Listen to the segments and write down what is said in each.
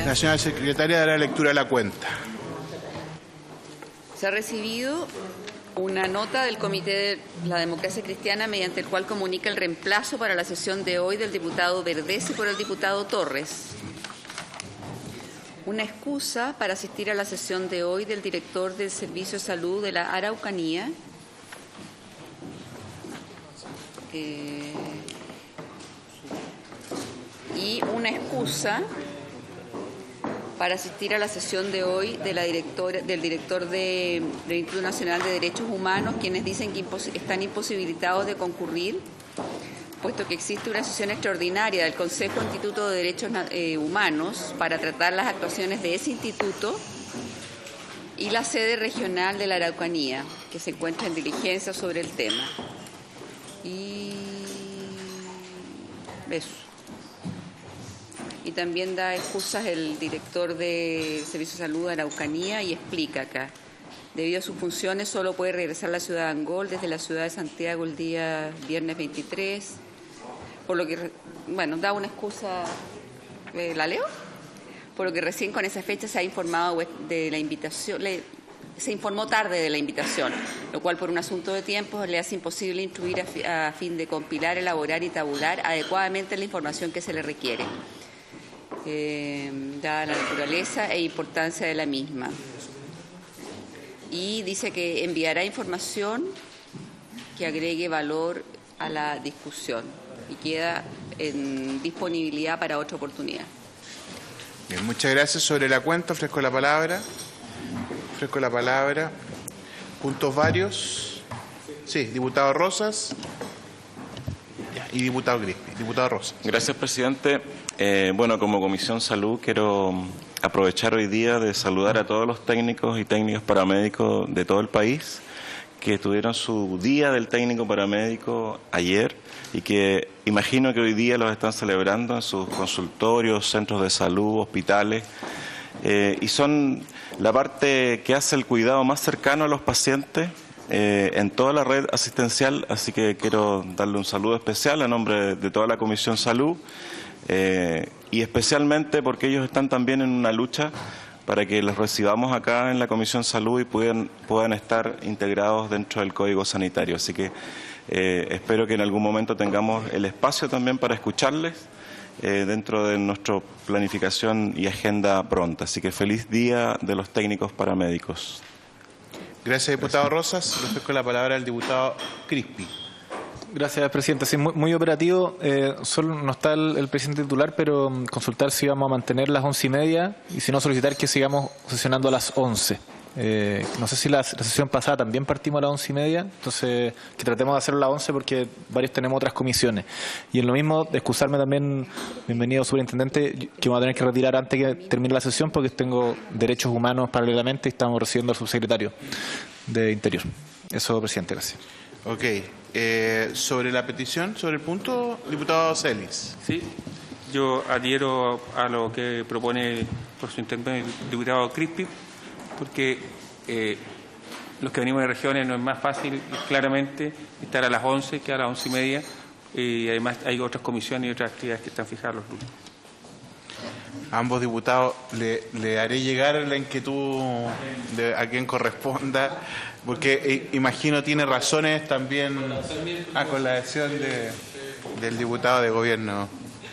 La señora secretaria dará lectura a la cuenta. Se ha recibido una nota del Comité de la Democracia Cristiana mediante el cual comunica el reemplazo para la sesión de hoy del diputado Verdesi por el diputado Torres. Una excusa para asistir a la sesión de hoy del director del Servicio de Salud de la Araucanía. Y una excusa para asistir a la sesión de hoy de del director del Instituto Nacional de Derechos Humanos, quienes dicen que están imposibilitados de concurrir, puesto que existe una sesión extraordinaria del Consejo Instituto de Derechos Humanos para tratar las actuaciones de ese instituto y la sede regional de la Araucanía, que se encuentra en diligencia sobre el tema. Y eso. Y también da excusas el director de Servicio de Salud de Araucanía y explica acá. Debido a sus funciones, solo puede regresar a la ciudad de Angol desde la ciudad de Santiago el día viernes 23. Por lo que, bueno, da una excusa, ¿la leo? Por lo que recién con esa fecha se ha informado de la invitación, se informó tarde de la invitación, lo cual por un asunto de tiempo le hace imposible instruir a fin de compilar, elaborar y tabular adecuadamente la información que se le requiere, dada la naturaleza e importancia de la misma. Y dice que enviará información que agregue valor a la discusión y queda en disponibilidad para otra oportunidad. Bien, muchas gracias. Sobre la cuenta ofrezco la palabra. Puntos varios. Sí, diputado Rosas y diputado Crispi. Diputado Rosas. Gracias, presidente. Bueno, como Comisión Salud quiero aprovechar hoy día de saludar a todos los técnicos y técnicos paramédicos de todo el país que tuvieron su día del técnico paramédico ayer y que imagino que hoy día los están celebrando en sus consultorios, centros de salud, hospitales, y son la parte que hace el cuidado más cercano a los pacientes en toda la red asistencial, así que quiero darle un saludo especial a nombre de toda la Comisión Salud y especialmente porque ellos están también en una lucha para que los recibamos acá en la Comisión Salud y puedan estar integrados dentro del Código Sanitario. Así que espero que en algún momento tengamos el espacio también para escucharles dentro de nuestra planificación y agenda pronta. Así que feliz día de los técnicos paramédicos. Gracias, diputado Rosas. Le ofrezco la palabra al diputado Crispi. Gracias, presidente. Sí, muy operativo. Solo no está el presidente titular, pero consultar si vamos a mantener las 11:30 y si no solicitar que sigamos sesionando a las 11. No sé si la sesión pasada también partimos a las 11:30, entonces que tratemos de hacerlo a las 11 porque varios tenemos otras comisiones. Y en lo mismo, de excusarme también, bienvenido superintendente, que vamos a tener que retirar antes que termine la sesión porque tengo derechos humanos paralelamente y estamos recibiendo al subsecretario de Interior. Eso, presidente, gracias. Ok. Sobre la petición, sobre el punto, diputado Celis. Sí, yo adhiero a lo que propone por su intervención el diputado Crispi, porque los que venimos de regiones no es más fácil claramente estar a las 11 que a las 11:30 y además hay otras comisiones y otras actividades que están fijadas los lunes. A ambos diputados le haré llegar la inquietud a quien corresponda, porque imagino tiene razones también con la adhesión del diputado de gobierno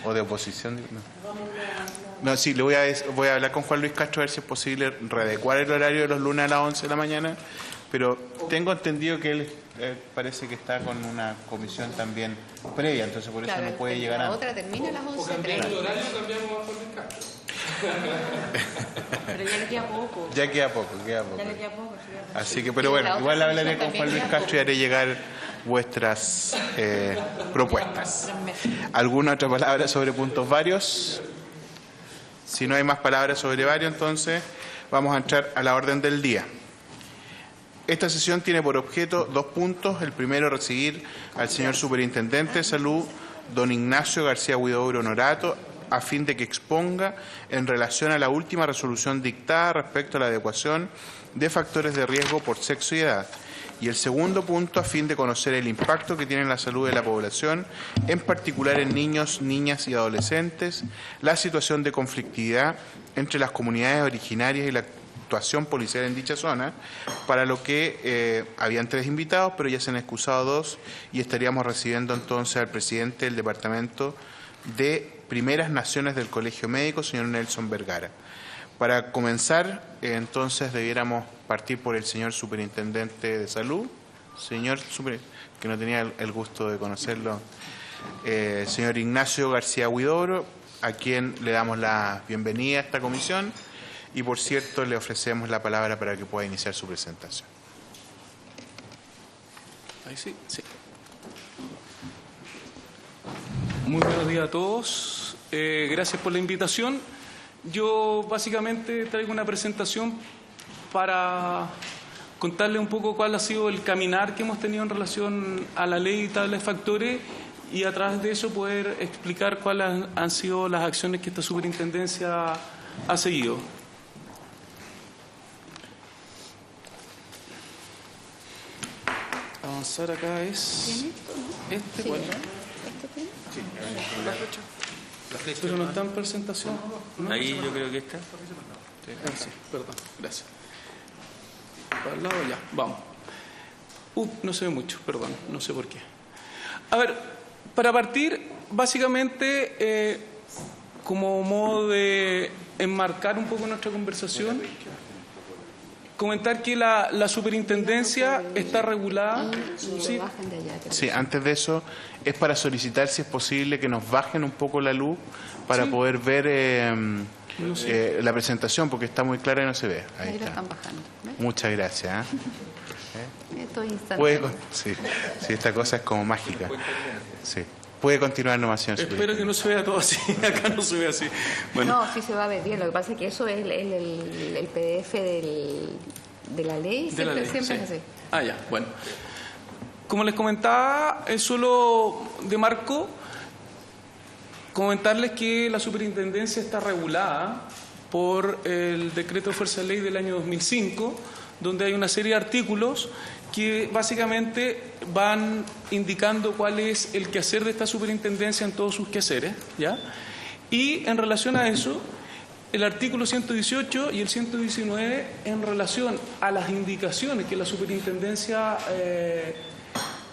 o de oposición. No, sí, voy a hablar con Juan Luis Castro a ver si es posible readecuar el horario de los lunes a las 11 de la mañana, pero tengo entendido que él parece que está con una comisión también previa, entonces por eso no puede llegar antes. La otra termina a las 11:30. Pero ya le queda poco. Ya queda poco. Así que, pero bueno, igual hablaré con Juan Luis Castro y haré llegar vuestras propuestas. ¿Alguna otra palabra sobre puntos varios? Si no hay más palabras sobre varios, entonces vamos a entrar a la orden del día. Esta sesión tiene por objeto 2 puntos. El primero, recibir al señor Superintendente de Salud, don Ignacio García Huidobro Honorato, a fin de que exponga en relación a la última resolución dictada respecto a la adecuación de factores de riesgo por sexo y edad. Y el segundo punto, a fin de conocer el impacto que tiene en la salud de la población, en particular en niños, niñas y adolescentes, la situación de conflictividad entre las comunidades originarias y la actuación policial en dicha zona, para lo que habían 3 invitados, pero ya se han excusado 2 y estaríamos recibiendo entonces al presidente del Departamento de Primeras Naciones del Colegio Médico, señor Nelson Vergara. Para comenzar, entonces debiéramos partir por el señor Superintendente de Salud, que no tenía el gusto de conocerlo, señor Ignacio García Huidobro, a quien le damos la bienvenida a esta comisión y, por cierto, le ofrecemos la palabra para que pueda iniciar su presentación. Ahí sí, sí. Muy buenos días a todos. Gracias por la invitación. Yo básicamente traigo una presentación para contarle un poco cuál ha sido el caminar que hemos tenido en relación a la ley y tabla de factores y a través de eso poder explicar cuáles han sido las acciones que esta superintendencia ha seguido. Avanzar acá es este, bueno. Sí, pero no está en presentación. ¿No? Ahí yo creo que está. Sí, perdón, gracias. Para el lado ya, vamos. No se ve mucho, perdón, no sé por qué. A ver, para partir, básicamente, como modo de enmarcar un poco nuestra conversación, comentar que la superintendencia está regulada. Sí, antes de eso, es para solicitar, si es posible, que nos bajen un poco la luz para poder ver la presentación, porque está muy clara y no se ve. Ahí está. Están bajando. ¿Ves? Muchas gracias. Esto es instantáneo. Sí, esta cosa es como mágica. Sí. Puede continuar nomás, señor. Espero que no se vea todo así, acá no se ve así. Bueno. No, sí se va a ver bien. Lo que pasa es que eso es el PDF de la ley. Siempre sí. Es así. Ah, ya, bueno. Como les comentaba, es solo de marco comentarles que la superintendencia está regulada por el decreto de fuerza de ley del año 2005, donde hay una serie de artículos que básicamente van indicando cuál es el quehacer de esta superintendencia en todos sus quehaceres, ¿ya? Y en relación a eso, el artículo 118 y el 119 en relación a las indicaciones que la superintendencia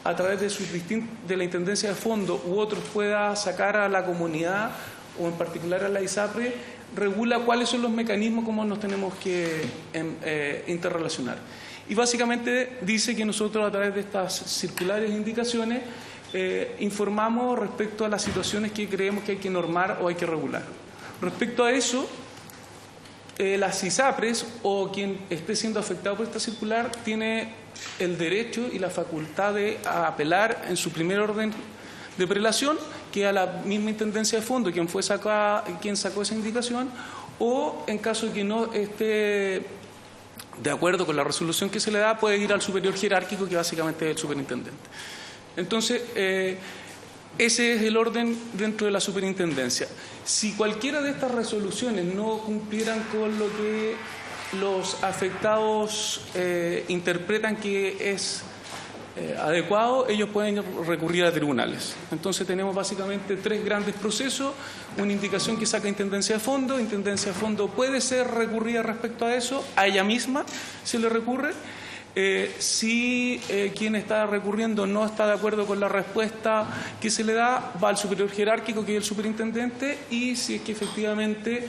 a través de la intendencia de fondo u otros pueda sacar a la comunidad o en particular a la ISAPRE, regula cuáles son los mecanismos como nos tenemos que interrelacionar. Y básicamente dice que nosotros a través de estas circulares e indicaciones informamos respecto a las situaciones que creemos que hay que normar o hay que regular. Respecto a eso, las ISAPRES o quien esté siendo afectado por esta circular tiene el derecho y la facultad de apelar en su primer orden de prelación, que a la misma intendencia de fondo, quien sacó esa indicación, o en caso de que no esté de acuerdo con la resolución que se le da, puede ir al superior jerárquico, que básicamente es el superintendente. Entonces, ese es el orden dentro de la superintendencia. Si cualquiera de estas resoluciones no cumplieran con lo que los afectados interpretan que es adecuado, ellos pueden recurrir a tribunales. Entonces tenemos básicamente 3 grandes procesos: una indicación que saca intendencia de fondo puede ser recurrida respecto a eso, a ella misma se le recurre. Si quien está recurriendo no está de acuerdo con la respuesta que se le da, va al superior jerárquico, que es el superintendente, y si es que efectivamente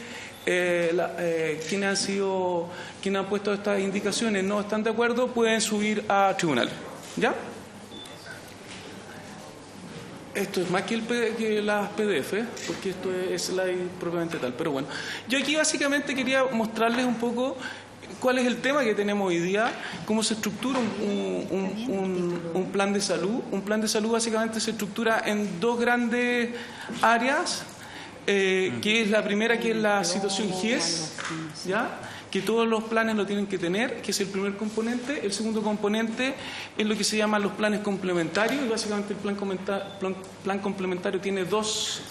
quienes han puesto estas indicaciones no están de acuerdo, pueden subir a tribunal. ¿Ya? Esto es más que las PDF, porque esto es slide propiamente tal. Pero bueno, yo aquí básicamente quería mostrarles un poco cuál es el tema que tenemos hoy día, cómo se estructura un plan de salud. Un plan de salud básicamente se estructura en 2 grandes áreas, que es la primera, que es la situación GIES, ¿ya?, que todos los planes lo tienen que tener, que es el primer componente. El segundo componente es lo que se llaman los planes complementarios, y básicamente el plan complementario tiene 2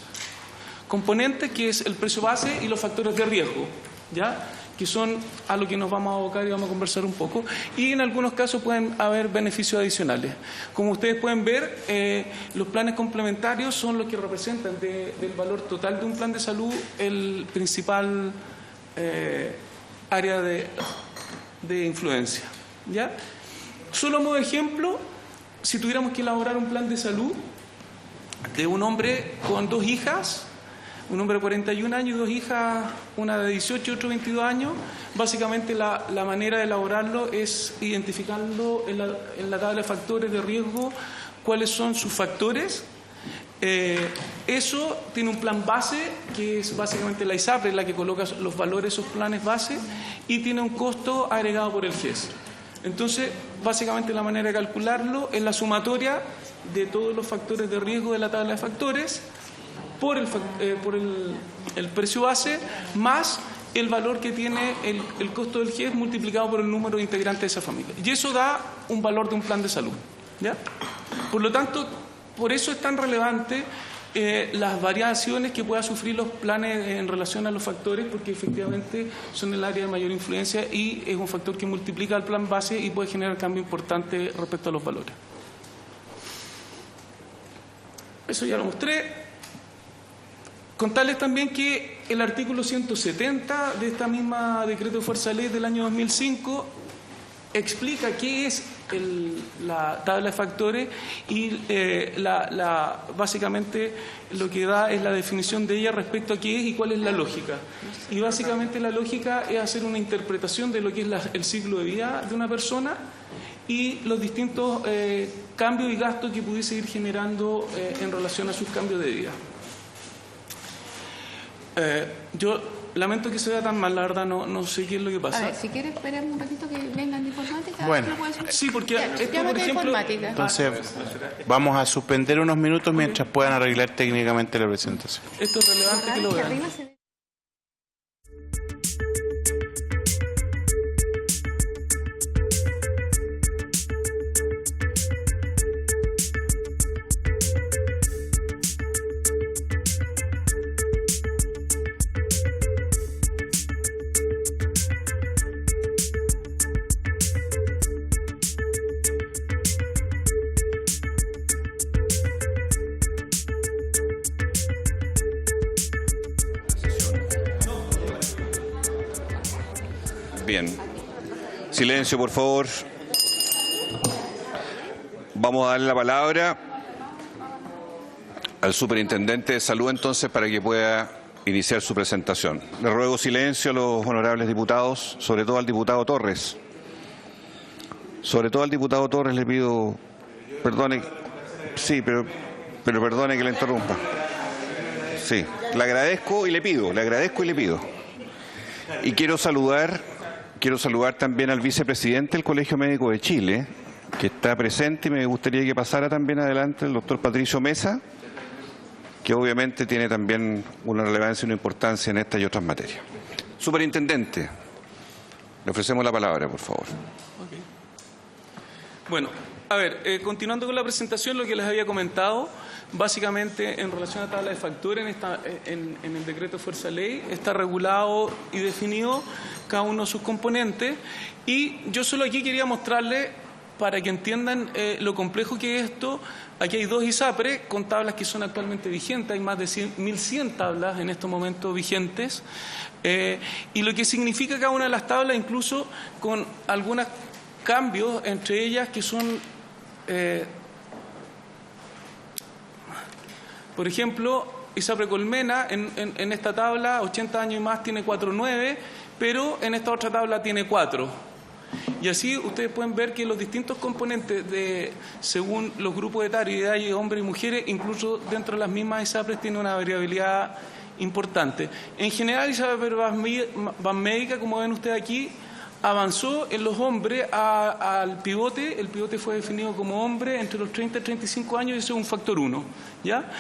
componentes, que es el precio base y los factores de riesgo, ¿ya?, que son a lo que nos vamos a abocar y vamos a conversar un poco, y en algunos casos pueden haber beneficios adicionales. Como ustedes pueden ver, los planes complementarios son los que representan del valor total de un plan de salud el principal área de influencia, ¿ya? Solo a modo de ejemplo, si tuviéramos que elaborar un plan de salud de un hombre con 2 hijas, un hombre de 41 años y 2 hijas, una de 18 y otra de 22 años, básicamente la manera de elaborarlo es identificarlo en la tabla de factores de riesgo, cuáles son sus factores. Eso tiene un plan base, que es básicamente la ISAPRE, la que coloca los valores de esos planes base, y tiene un costo agregado por el GES. Entonces, básicamente la manera de calcularlo es la sumatoria de todos los factores de riesgo de la tabla de factores por el precio base más el valor que tiene el costo del GES multiplicado por el número de integrantes de esa familia. Y eso da un valor de un plan de salud, ¿ya? Por lo tanto, por eso es tan relevante las variaciones que puedan sufrir los planes en relación a los factores, porque efectivamente son el área de mayor influencia y es un factor que multiplica el plan base y puede generar cambio importante respecto a los valores. Eso ya lo mostré. Contarles también que el artículo 170 de esta misma decreto de fuerza de ley del año 2005 explica qué es la tabla de factores y básicamente lo que da es la definición de ella respecto a qué es y cuál es la lógica. Y básicamente la lógica es hacer una interpretación de lo que es el ciclo de vida de una persona y los distintos cambios y gastos que pudiese ir generando en relación a sus cambios de vida. Yo lamento que se vea tan mal, la verdad no sé qué es lo que pasa. A ver, si quieres esperar un ratito que vengan de informática. Bueno. Sí, porque esto, por ejemplo... Entonces, vamos a suspender unos minutos mientras puedan arreglar técnicamente la presentación. Esto es relevante que lo vean. Bien. Silencio, por favor. Vamos a darle la palabra al superintendente de salud entonces para que pueda iniciar su presentación. Le ruego silencio a los honorables diputados, sobre todo al diputado Torres. Sobre todo al diputado Torres le pido, perdone, sí, pero perdone que le interrumpa. Sí, le agradezco y le pido, Y quiero saludar también al vicepresidente del Colegio Médico de Chile, que está presente, y me gustaría que pasara también adelante el doctor Patricio Mesa, que obviamente tiene también una relevancia y una importancia en esta y otras materias. Superintendente, le ofrecemos la palabra, por favor. Okay. Bueno, a ver, continuando con la presentación, lo que les había comentado, básicamente en relación a la tabla de factores en el decreto de fuerza de ley está regulado y definido cada uno de sus componentes, y yo solo aquí quería mostrarles para que entiendan lo complejo que es esto. Aquí hay 2 ISAPRE con tablas que son actualmente vigentes, hay más de 1.100 tablas en estos momentos vigentes, y lo que significa cada una de las tablas, incluso con algunos cambios entre ellas que son, por ejemplo, ISAPRE Colmena en esta tabla, 80 años y más, tiene 4.9, pero en esta otra tabla tiene 4. Y así ustedes pueden ver que los distintos componentes según los grupos etarios y de edad, hombres y mujeres, incluso dentro de las mismas ISAPRES, tiene una variabilidad importante. En general, ISAPRE Banmédica, como ven ustedes aquí, avanzó en los hombres al pivote. El pivote fue definido como hombre entre los 30 y 35 años y eso es un factor 1, ¿ya?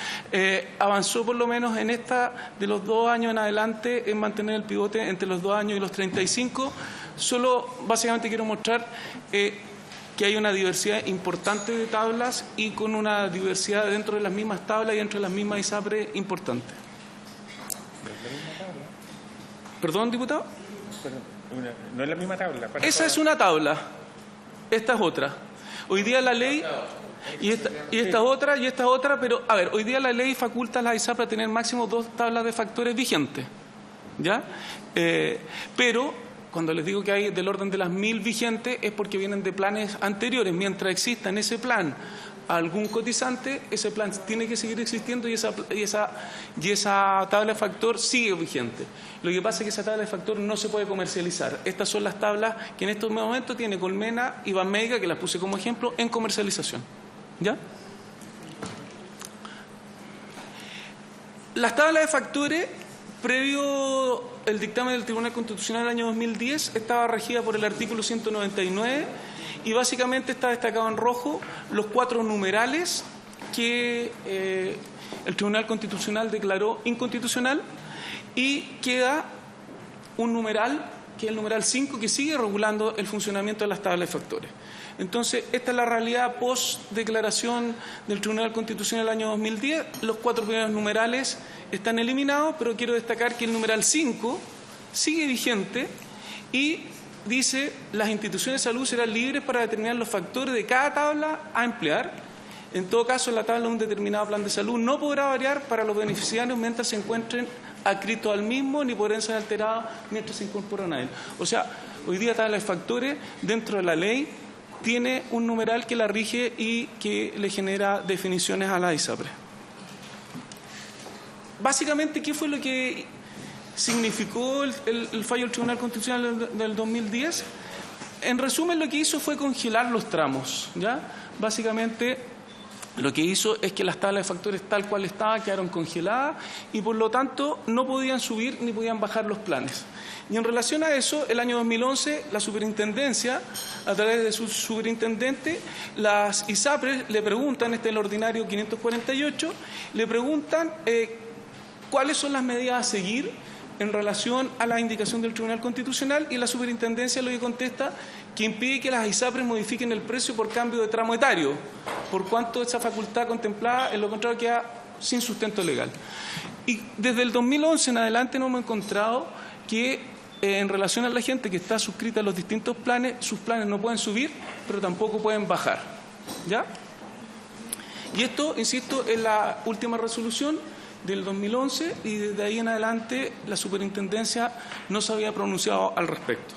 Avanzó por lo menos en esta de los 2 años en adelante en mantener el pivote entre los 2 años y los 35. Solo básicamente quiero mostrar que hay una diversidad importante de tablas y con una diversidad dentro de las mismas tablas y dentro de las mismas ISAPRE importante. ¿Perdón, diputado? No es la misma tabla. Esa es una tabla, esta es otra. Hoy día la ley, y esta es otra, pero a ver, hoy día la ley faculta a las ISAPRE a tener máximo 2 tablas de factores vigentes, ¿ya? Pero cuando les digo que hay del orden de las 1000 vigentes es porque vienen de planes anteriores. Mientras exista en ese plan algún cotizante, ese plan tiene que seguir existiendo y esa tabla de factor sigue vigente. Lo que pasa es que esa tabla de factor no se puede comercializar. Estas son las tablas que en estos momentos tiene Colmena y Banmédica, que las puse como ejemplo, en comercialización. ¿Ya? Las tablas de factores, previo el dictamen del Tribunal Constitucional del año 2010, estaba regida por el artículo 199 y básicamente está destacado en rojo los 4 numerales que el Tribunal Constitucional declaró inconstitucional, y queda un numeral, que es el numeral 5, que sigue regulando el funcionamiento de las tablas de factores. Entonces, esta es la realidad post-declaración del Tribunal Constitucional del año 2010. Los 4 primeros numerales están eliminados, pero quiero destacar que el numeral 5 sigue vigente y dice: las instituciones de salud serán libres para determinar los factores de cada tabla a emplear. En todo caso, la tabla de un determinado plan de salud no podrá variar para los beneficiarios mientras se encuentren adscritos al mismo, ni podrán ser alterados mientras se incorporan a él. O sea, hoy día tabla de factores dentro de la ley tiene un numeral que la rige y que le genera definiciones a la ISAPRE. Básicamente, ¿qué fue lo que significó el fallo del Tribunal Constitucional del 2010? En resumen, lo que hizo fue congelar los tramos, ¿ya? Básicamente, lo que hizo es que las tablas de factores tal cual estaban quedaron congeladas y por lo tanto no podían subir ni podían bajar los planes. Y en relación a eso, el año 2011, la superintendencia, a través de su superintendente, las ISAPRE le preguntan, este es el ordinario 548, le preguntan cuáles son las medidas a seguir en relación a la indicación del Tribunal Constitucional, y la superintendencia lo que contesta que impide que las ISAPRES modifiquen el precio por cambio de tramo etario, por cuanto esa facultad contemplada, en lo contrario, queda sin sustento legal. Y desde el 2011 en adelante nos hemos encontrado que en relación a la gente que está suscrita a los distintos planes, sus planes no pueden subir, pero tampoco pueden bajar, ¿ya? Y esto, insisto, es la última resolución del 2011 y desde ahí en adelante la superintendencia no se había pronunciado al respecto.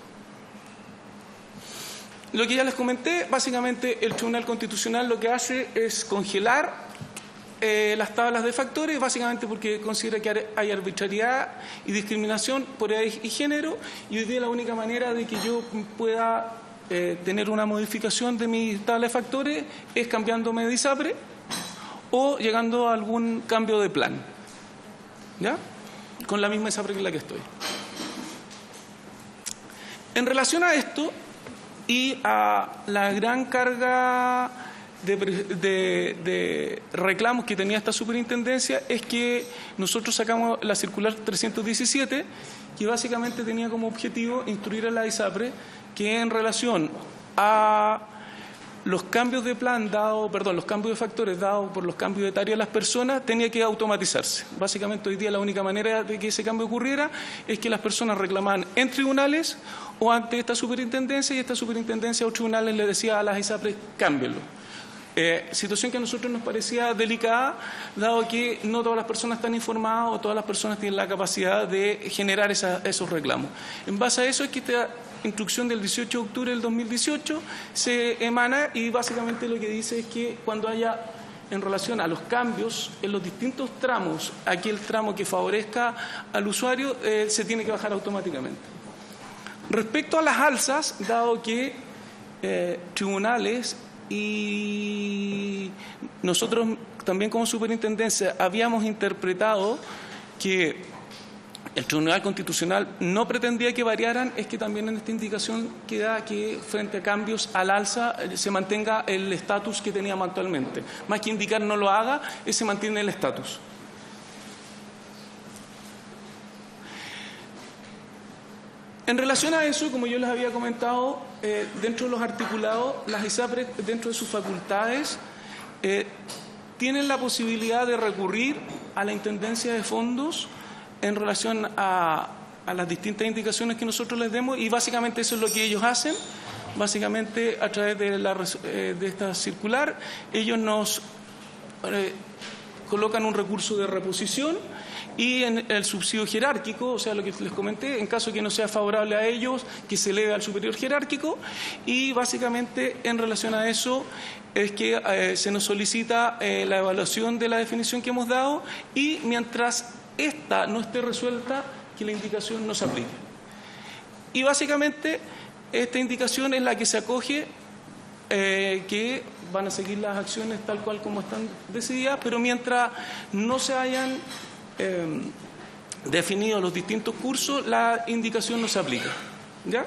Lo que ya les comenté, básicamente el Tribunal Constitucional lo que hace es congelar las tablas de factores, básicamente porque considera que hay arbitrariedad y discriminación por edad y género, y hoy día la única manera de que yo pueda tener una modificación de mi tabla de factores es cambiándome de ISAPRE o llegando a algún cambio de plan, ¿ya? Con la misma ISAPRE en la que estoy. En relación a esto y a la gran carga de reclamos que tenía esta superintendencia, es que nosotros sacamos la circular 317, que básicamente tenía como objetivo instruir a la ISAPRE que en relación a los cambios de plan los cambios de factores dados por los cambios etarios de las personas tenía que automatizarse. Básicamente hoy día la única manera de que ese cambio ocurriera es que las personas reclamaban en tribunales o ante esta superintendencia, y esta superintendencia o tribunales le decía a las ISAPRES: cámbienlo. Situación que a nosotros nos parecía delicada, dado que no todas las personas están informadas o todas las personas tienen la capacidad de generar esos reclamos. En base a eso es que esta instrucción del 18 de octubre del 2018 se emana, y básicamente lo que dice es que cuando haya, en relación a los cambios en los distintos tramos, aquel tramo que favorezca al usuario se tiene que bajar automáticamente. Respecto a las alzas, dado que tribunales y nosotros también como superintendencia habíamos interpretado que el Tribunal Constitucional no pretendía que variaran, es que también en esta indicación queda que frente a cambios al alza se mantenga el estatus que teníamos actualmente. Más que indicar no lo haga, se mantiene el estatus. En relación a eso, como yo les había comentado, dentro de los articulados, las ISAPRES, dentro de sus facultades, tienen la posibilidad de recurrir a la Intendencia de Fondos en relación a a las distintas indicaciones que nosotros les demos, y básicamente eso es lo que ellos hacen. Básicamente, a través de esta circular, ellos nos colocan un recurso de reposición, y en el subsidio jerárquico, o sea, lo que les comenté, en caso que no sea favorable a ellos, que se eleve al superior jerárquico, y básicamente en relación a eso es que se nos solicita la evaluación de la definición que hemos dado, y mientras esta no esté resuelta, que la indicación no se aplique. Y básicamente esta indicación es la que se acoge, que van a seguir las acciones tal cual como están decididas, pero mientras no se hayan definido los distintos cursos, la indicación no se aplica. ¿Ya?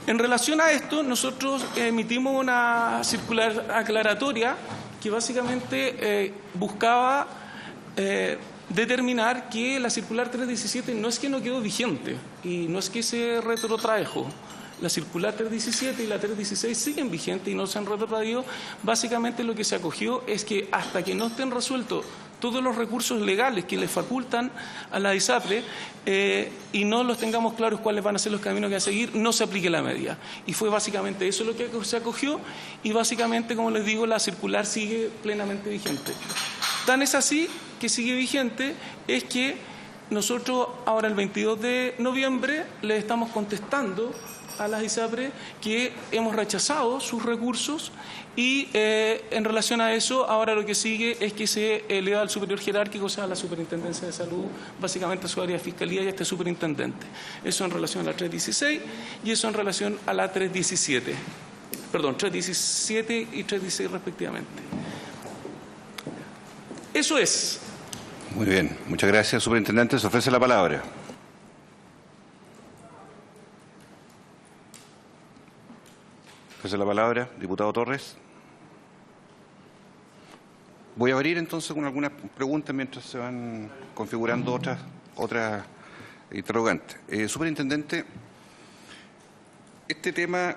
En relación a esto, nosotros emitimos una circular aclaratoria que básicamente buscaba determinar que la circular 317 no es que no quedó vigente y no es que se retrotrajo. La circular 317 y la 316 siguen vigentes y no se han retrotraído. Básicamente lo que se acogió es que hasta que no estén resueltos todos los recursos legales que le facultan a la ISAPRE y no los tengamos claros cuáles van a ser los caminos que van a seguir, no se aplique la medida. Y fue básicamente eso lo que se acogió, y básicamente, como les digo, la circular sigue plenamente vigente. Tan es así que sigue vigente es que nosotros ahora el 22 de noviembre le estamos contestando a las ISAPRE que hemos rechazado sus recursos, y en relación a eso ahora lo que sigue es que se eleva al superior jerárquico, o sea, a la Superintendencia de Salud, básicamente a su área de Fiscalía y a este superintendente. Eso en relación a la 316 y eso en relación a la 317. Perdón, 317 y 316 respectivamente. Eso es. Muy bien, muchas gracias, superintendente. Se ofrece la palabra. Ofrece la palabra, diputado Torres. Voy a abrir entonces con algunas preguntas mientras se van configurando otras interrogantes. Superintendente, este tema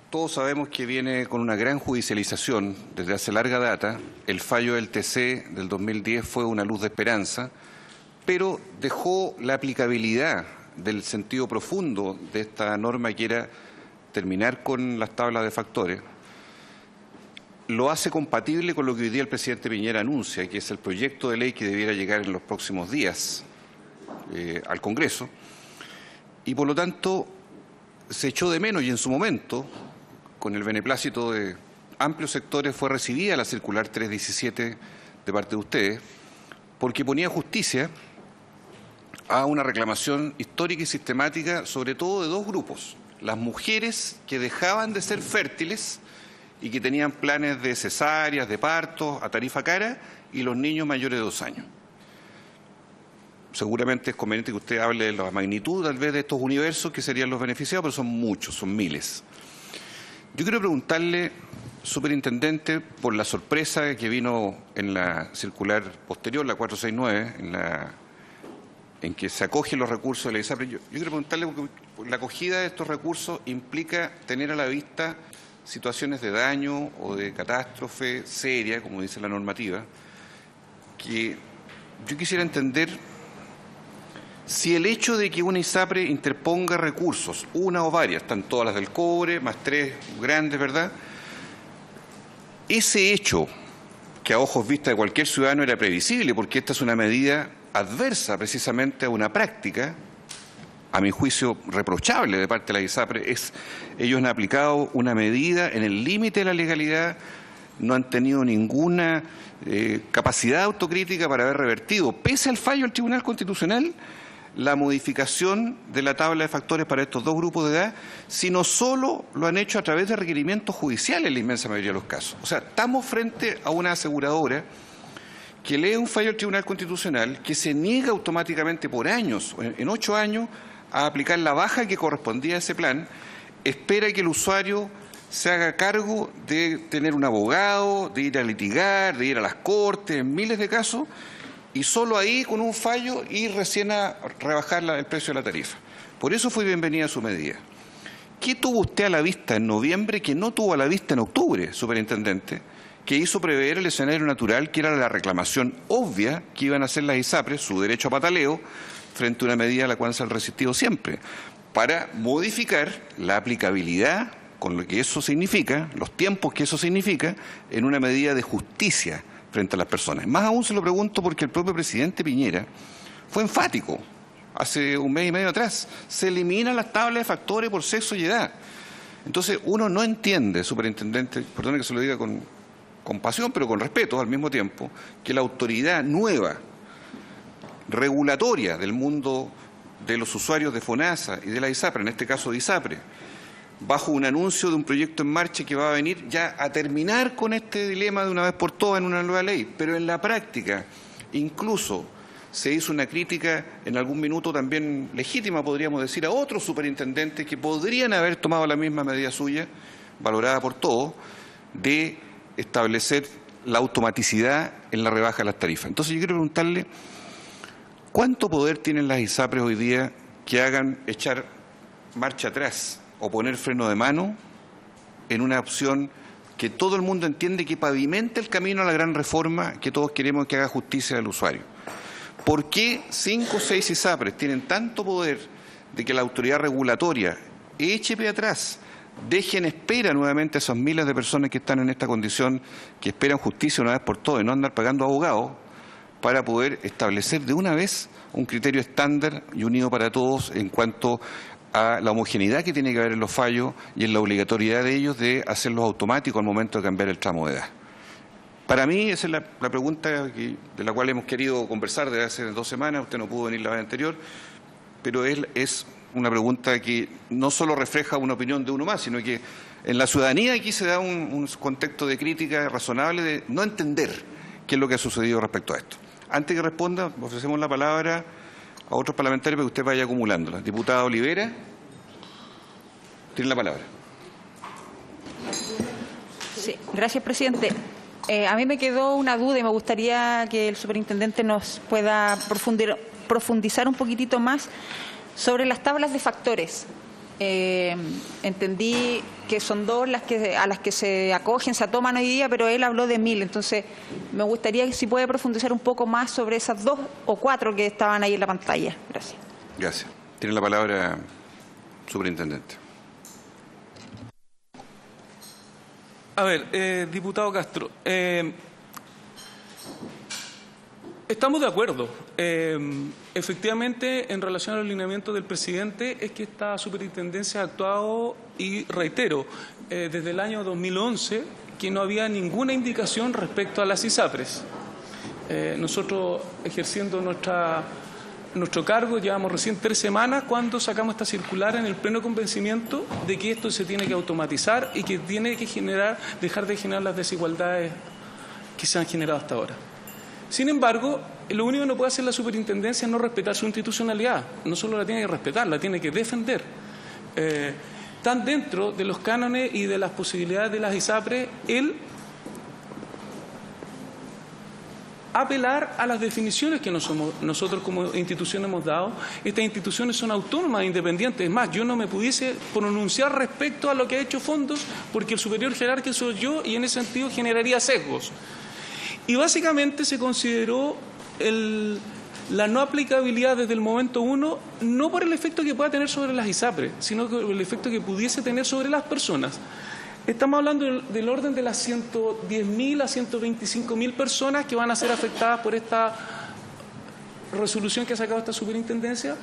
todos sabemos que viene con una gran judicialización desde hace larga data. El fallo del TC del 2010 fue una luz de esperanza, pero dejó la aplicabilidad del sentido profundo de esta norma, que era terminar con las tablas de factores. Lo hace compatible con lo que hoy día el presidente Piñera anuncia, que es el proyecto de ley que debiera llegar en los próximos días al Congreso, y por lo tanto se echó de menos, y en su momento, con el beneplácito de amplios sectores, fue recibida la circular 317 de parte de ustedes, porque ponía justicia a una reclamación histórica y sistemática, sobre todo de dos grupos: las mujeres que dejaban de ser fértiles y que tenían planes de cesáreas, de partos a tarifa cara, y los niños mayores de 2 años. Seguramente es conveniente que usted hable de la magnitud, tal vez, de estos universos que serían los beneficiados, pero son muchos, son miles. Yo quiero preguntarle, superintendente, por la sorpresa que vino en la circular posterior, la 469, en que se acogen los recursos de la ISAPRE. Yo quiero preguntarle, porque la acogida de estos recursos implica tener a la vista situaciones de daño o de catástrofe seria, como dice la normativa, que yo quisiera entender si el hecho de que una ISAPRE interponga recursos, una o varias, están todas las del cobre, más 3 grandes, ¿verdad? Ese hecho, que a ojos vistas de cualquier ciudadano era previsible, porque esta es una medida adversa precisamente a una práctica, a mi juicio reprochable de parte de la ISAPRE, ellos han aplicado una medida en el límite de la legalidad, no han tenido ninguna capacidad autocrítica para haber revertido, pese al fallo del Tribunal Constitucional, la modificación de la tabla de factores para estos dos grupos de edad, sino solo lo han hecho a través de requerimientos judiciales en la inmensa mayoría de los casos. O sea, estamos frente a una aseguradora que lee un fallo del Tribunal Constitucional, que se niega automáticamente por años, en 8 años, a aplicar la baja que correspondía a ese plan, espera que el usuario se haga cargo de tener un abogado, de ir a litigar, de ir a las cortes, en miles de casos, y solo ahí, con un fallo, ir recién a rebajar el precio de la tarifa. Por eso fue bienvenida su medida. ¿Qué tuvo usted a la vista en noviembre que no tuvo a la vista en octubre, superintendente? que hizo prever el escenario natural, que era la reclamación obvia que iban a hacer las ISAPRES, su derecho a pataleo, frente a una medida a la cual se han resistido siempre, para modificar la aplicabilidad, con lo que eso significa, los tiempos que eso significa, en una medida de justicia frente a las personas. Más aún se lo pregunto porque el propio presidente Piñera fue enfático hace un mes y medio atrás. Se eliminan las tablas de factores por sexo y edad. Entonces uno no entiende, superintendente, perdone que se lo diga con pasión, pero con respeto al mismo tiempo, que la autoridad nueva, regulatoria del mundo de los usuarios de FONASA y de la ISAPRE, en este caso de ISAPRE, bajo un anuncio de un proyecto en marcha que va a venir ya a terminar con este dilema de una vez por todas en una nueva ley, pero en la práctica incluso se hizo una crítica en algún minuto también legítima, podríamos decir, a otros superintendentes que podrían haber tomado la misma medida suya, valorada por todos, de establecer la automaticidad en la rebaja de las tarifas. Entonces yo quiero preguntarle, ¿cuánto poder tienen las ISAPRES hoy día que hagan echar marcha atrás o poner freno de mano en una opción que todo el mundo entiende que pavimenta el camino a la gran reforma que todos queremos que haga justicia al usuario? ¿Por qué 5 o 6 ISAPRES tienen tanto poder de que la autoridad regulatoria eche pie atrás, deje en espera nuevamente a esas miles de personas que están en esta condición, que esperan justicia una vez por todas y no andar pagando abogados, para poder establecer de una vez un criterio estándar y unido para todos en cuanto a la homogeneidad que tiene que haber en los fallos y en la obligatoriedad de ellos de hacerlos automáticos al momento de cambiar el tramo de edad? Para mí esa es la pregunta de la cual hemos querido conversar desde hace 2 semanas. Usted no pudo venir la vez anterior, pero es una pregunta que no solo refleja una opinión de uno más, sino que en la ciudadanía aquí se da un contexto de crítica razonable de no entender qué es lo que ha sucedido respecto a esto. Antes que responda, ofrecemos la palabra a otros parlamentarios para que usted vaya acumulándola. Diputada Olivera, tiene la palabra. Sí, gracias, presidente. A mí me quedó una duda y me gustaría que el superintendente nos pueda profundizar un poquitito más sobre las tablas de factores. Entendí que son 2 a las que se acogen, se toman hoy día, pero él habló de 1000. Entonces, me gustaría que si puede profundizar un poco más sobre esas 2 o 4 que estaban ahí en la pantalla. Gracias. Gracias. Tiene la palabra, superintendente. A ver, diputado Castro, estamos de acuerdo. Efectivamente, en relación al alineamiento del presidente, es que esta superintendencia ha actuado, y reitero, desde el año 2011, que no había ninguna indicación respecto a las ISAPRES. Nosotros, ejerciendo nuestro cargo, llevamos recién 3 semanas cuando sacamos esta circular en el pleno convencimiento de que esto se tiene que automatizar y que tiene que dejar de generar las desigualdades que se han generado hasta ahora. Sin embargo, lo único que no puede hacer la superintendencia es no respetar su institucionalidad. No solo la tiene que respetar, la tiene que defender. Están dentro de los cánones y de las posibilidades de las ISAPRES el apelar a las definiciones que nosotros como institución hemos dado. Estas instituciones son autónomas e independientes. Es más, yo no me pudiese pronunciar respecto a lo que ha hecho Fondos porque el superior jerárquico soy yo y en ese sentido generaría sesgos. Y básicamente se consideró la no aplicabilidad desde el momento 1, no por el efecto que pueda tener sobre las ISAPRES, sino por el efecto que pudiese tener sobre las personas. Estamos hablando del orden de las 110.000 a 125.000 personas que van a ser afectadas por esta resolución que ha sacado esta superintendencia.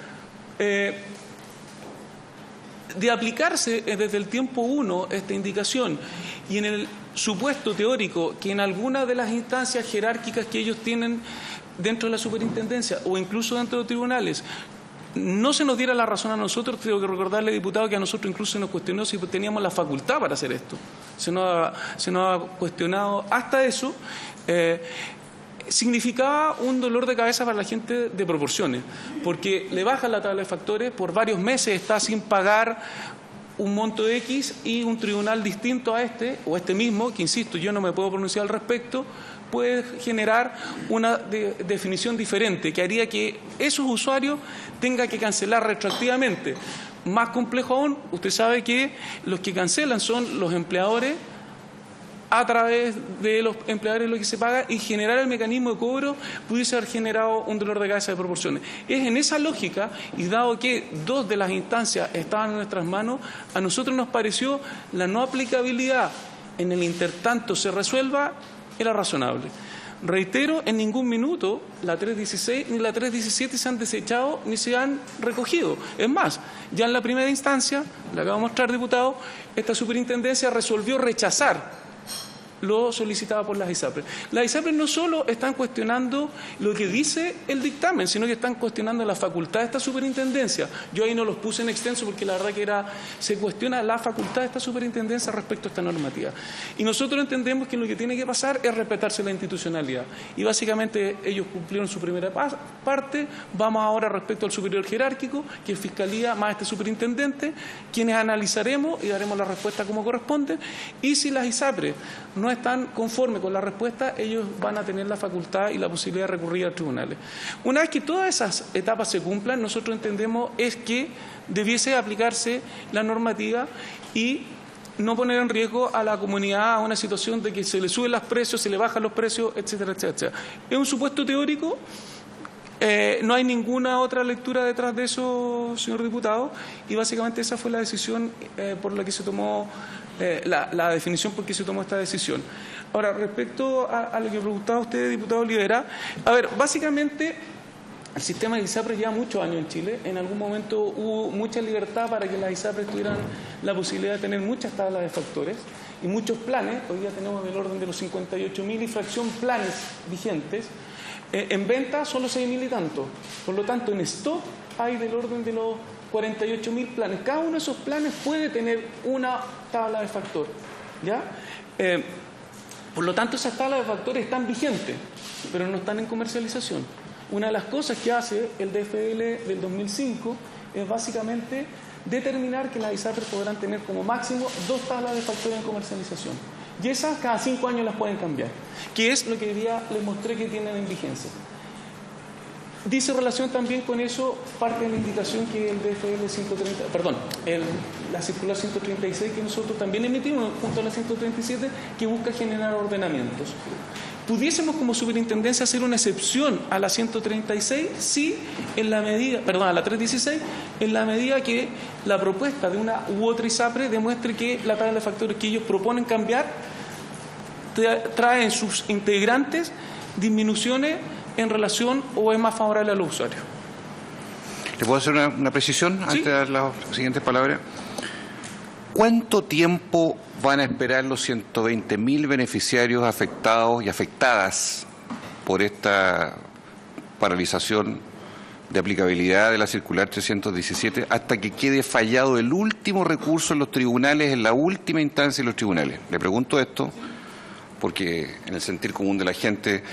De aplicarse desde el tiempo 1 esta indicación y en el supuesto teórico que en alguna de las instancias jerárquicas que ellos tienen dentro de la superintendencia o incluso dentro de los tribunales no se nos diera la razón a nosotros, tengo que recordarle, diputado, que a nosotros incluso se nos cuestionó si teníamos la facultad para hacer esto. Se nos ha cuestionado hasta eso. Significaba un dolor de cabeza para la gente de proporciones, porque le bajan la tabla de factores, por varios meses está sin pagar un monto X y un tribunal distinto a este, o este mismo, que insisto, yo no me puedo pronunciar al respecto, puede generar una definición diferente que haría que esos usuarios tengan que cancelar retroactivamente. Más complejo aún, usted sabe que los que cancelan son los empleadores a través de los empleadores lo que se paga y generar el mecanismo de cobro pudiese haber generado un dolor de cabeza de proporciones. Es en esa lógica, y dado que 2 de las instancias estaban en nuestras manos, a nosotros nos pareció la no aplicabilidad en el intertanto se resuelva era razonable. Reitero, en ningún minuto la 316 ni la 317 se han desechado ni se han recogido. Es más, ya en la primera instancia, le acabo de mostrar, diputado, esta superintendencia resolvió rechazar lo solicitado por las ISAPRES. Las ISAPRES no solo están cuestionando lo que dice el dictamen, sino que están cuestionando la facultad de esta superintendencia. Yo ahí no los puse en extenso porque la verdad que se cuestiona la facultad de esta superintendencia respecto a esta normativa. Y nosotros entendemos que lo que tiene que pasar es respetarse la institucionalidad. Y básicamente ellos cumplieron su primera parte. Vamos ahora respecto al superior jerárquico, que es Fiscalía más este superintendente, quienes analizaremos y daremos la respuesta como corresponde. Y si las ISAPRES no están conformes con la respuesta, ellos van a tener la facultad y la posibilidad de recurrir a tribunales. Una vez que todas esas etapas se cumplan, nosotros entendemos es que debiese aplicarse la normativa y no poner en riesgo a la comunidad a una situación de que se le suben los precios, se le bajan los precios, etcétera, etcétera. Es un supuesto teórico. No hay ninguna otra lectura detrás de eso, señor diputado, y básicamente esa fue la decisión por la que se tomó, la definición por que se tomó esta decisión. Ahora, respecto a lo que preguntaba usted, diputado Olivera, a ver, básicamente el sistema de ISAPRES lleva muchos años en Chile. En algún momento hubo mucha libertad para que las ISAPRES tuvieran la posibilidad de tener muchas tablas de factores y muchos planes. Hoy día tenemos del orden de los 58.000 y fracción planes vigentes. En venta solo 6.000 y tanto. Por lo tanto, en stock hay del orden de los 48.000 planes. Cada uno de esos planes puede tener una tabla de factor, ¿ya? Por lo tanto, esas tablas de factores están vigentes, pero no están en comercialización. Una de las cosas que hace el DFL del 2005 es básicamente determinar que las ISAPRES podrán tener como máximo 2 tablas de factores en comercialización. Y esas cada 5 años las pueden cambiar, que es lo que hoy día les mostré que tienen en vigencia. Dice relación también con eso parte de la indicación que el DFL 130, perdón, la circular 136 que nosotros también emitimos junto a la 137, que busca generar ordenamientos. ¿Pudiésemos como superintendencia hacer una excepción a la 136? Sí, en la medida, perdón, a la 316, en la medida que la propuesta de una u otra ISAPRE demuestre que la tabla de factores que ellos proponen cambiar trae en sus integrantes disminuciones en relación o es más favorable a los usuarios. ¿Le puedo hacer una precisión ¿Sí? antes de dar las siguientes palabras? ¿Cuánto tiempo van a esperar los 120.000 beneficiarios afectados y afectadas por esta paralización de aplicabilidad de la circular 317 hasta que quede fallado el último recurso en los tribunales, en la última instancia de los tribunales? Le pregunto esto porque en el sentir común de la gente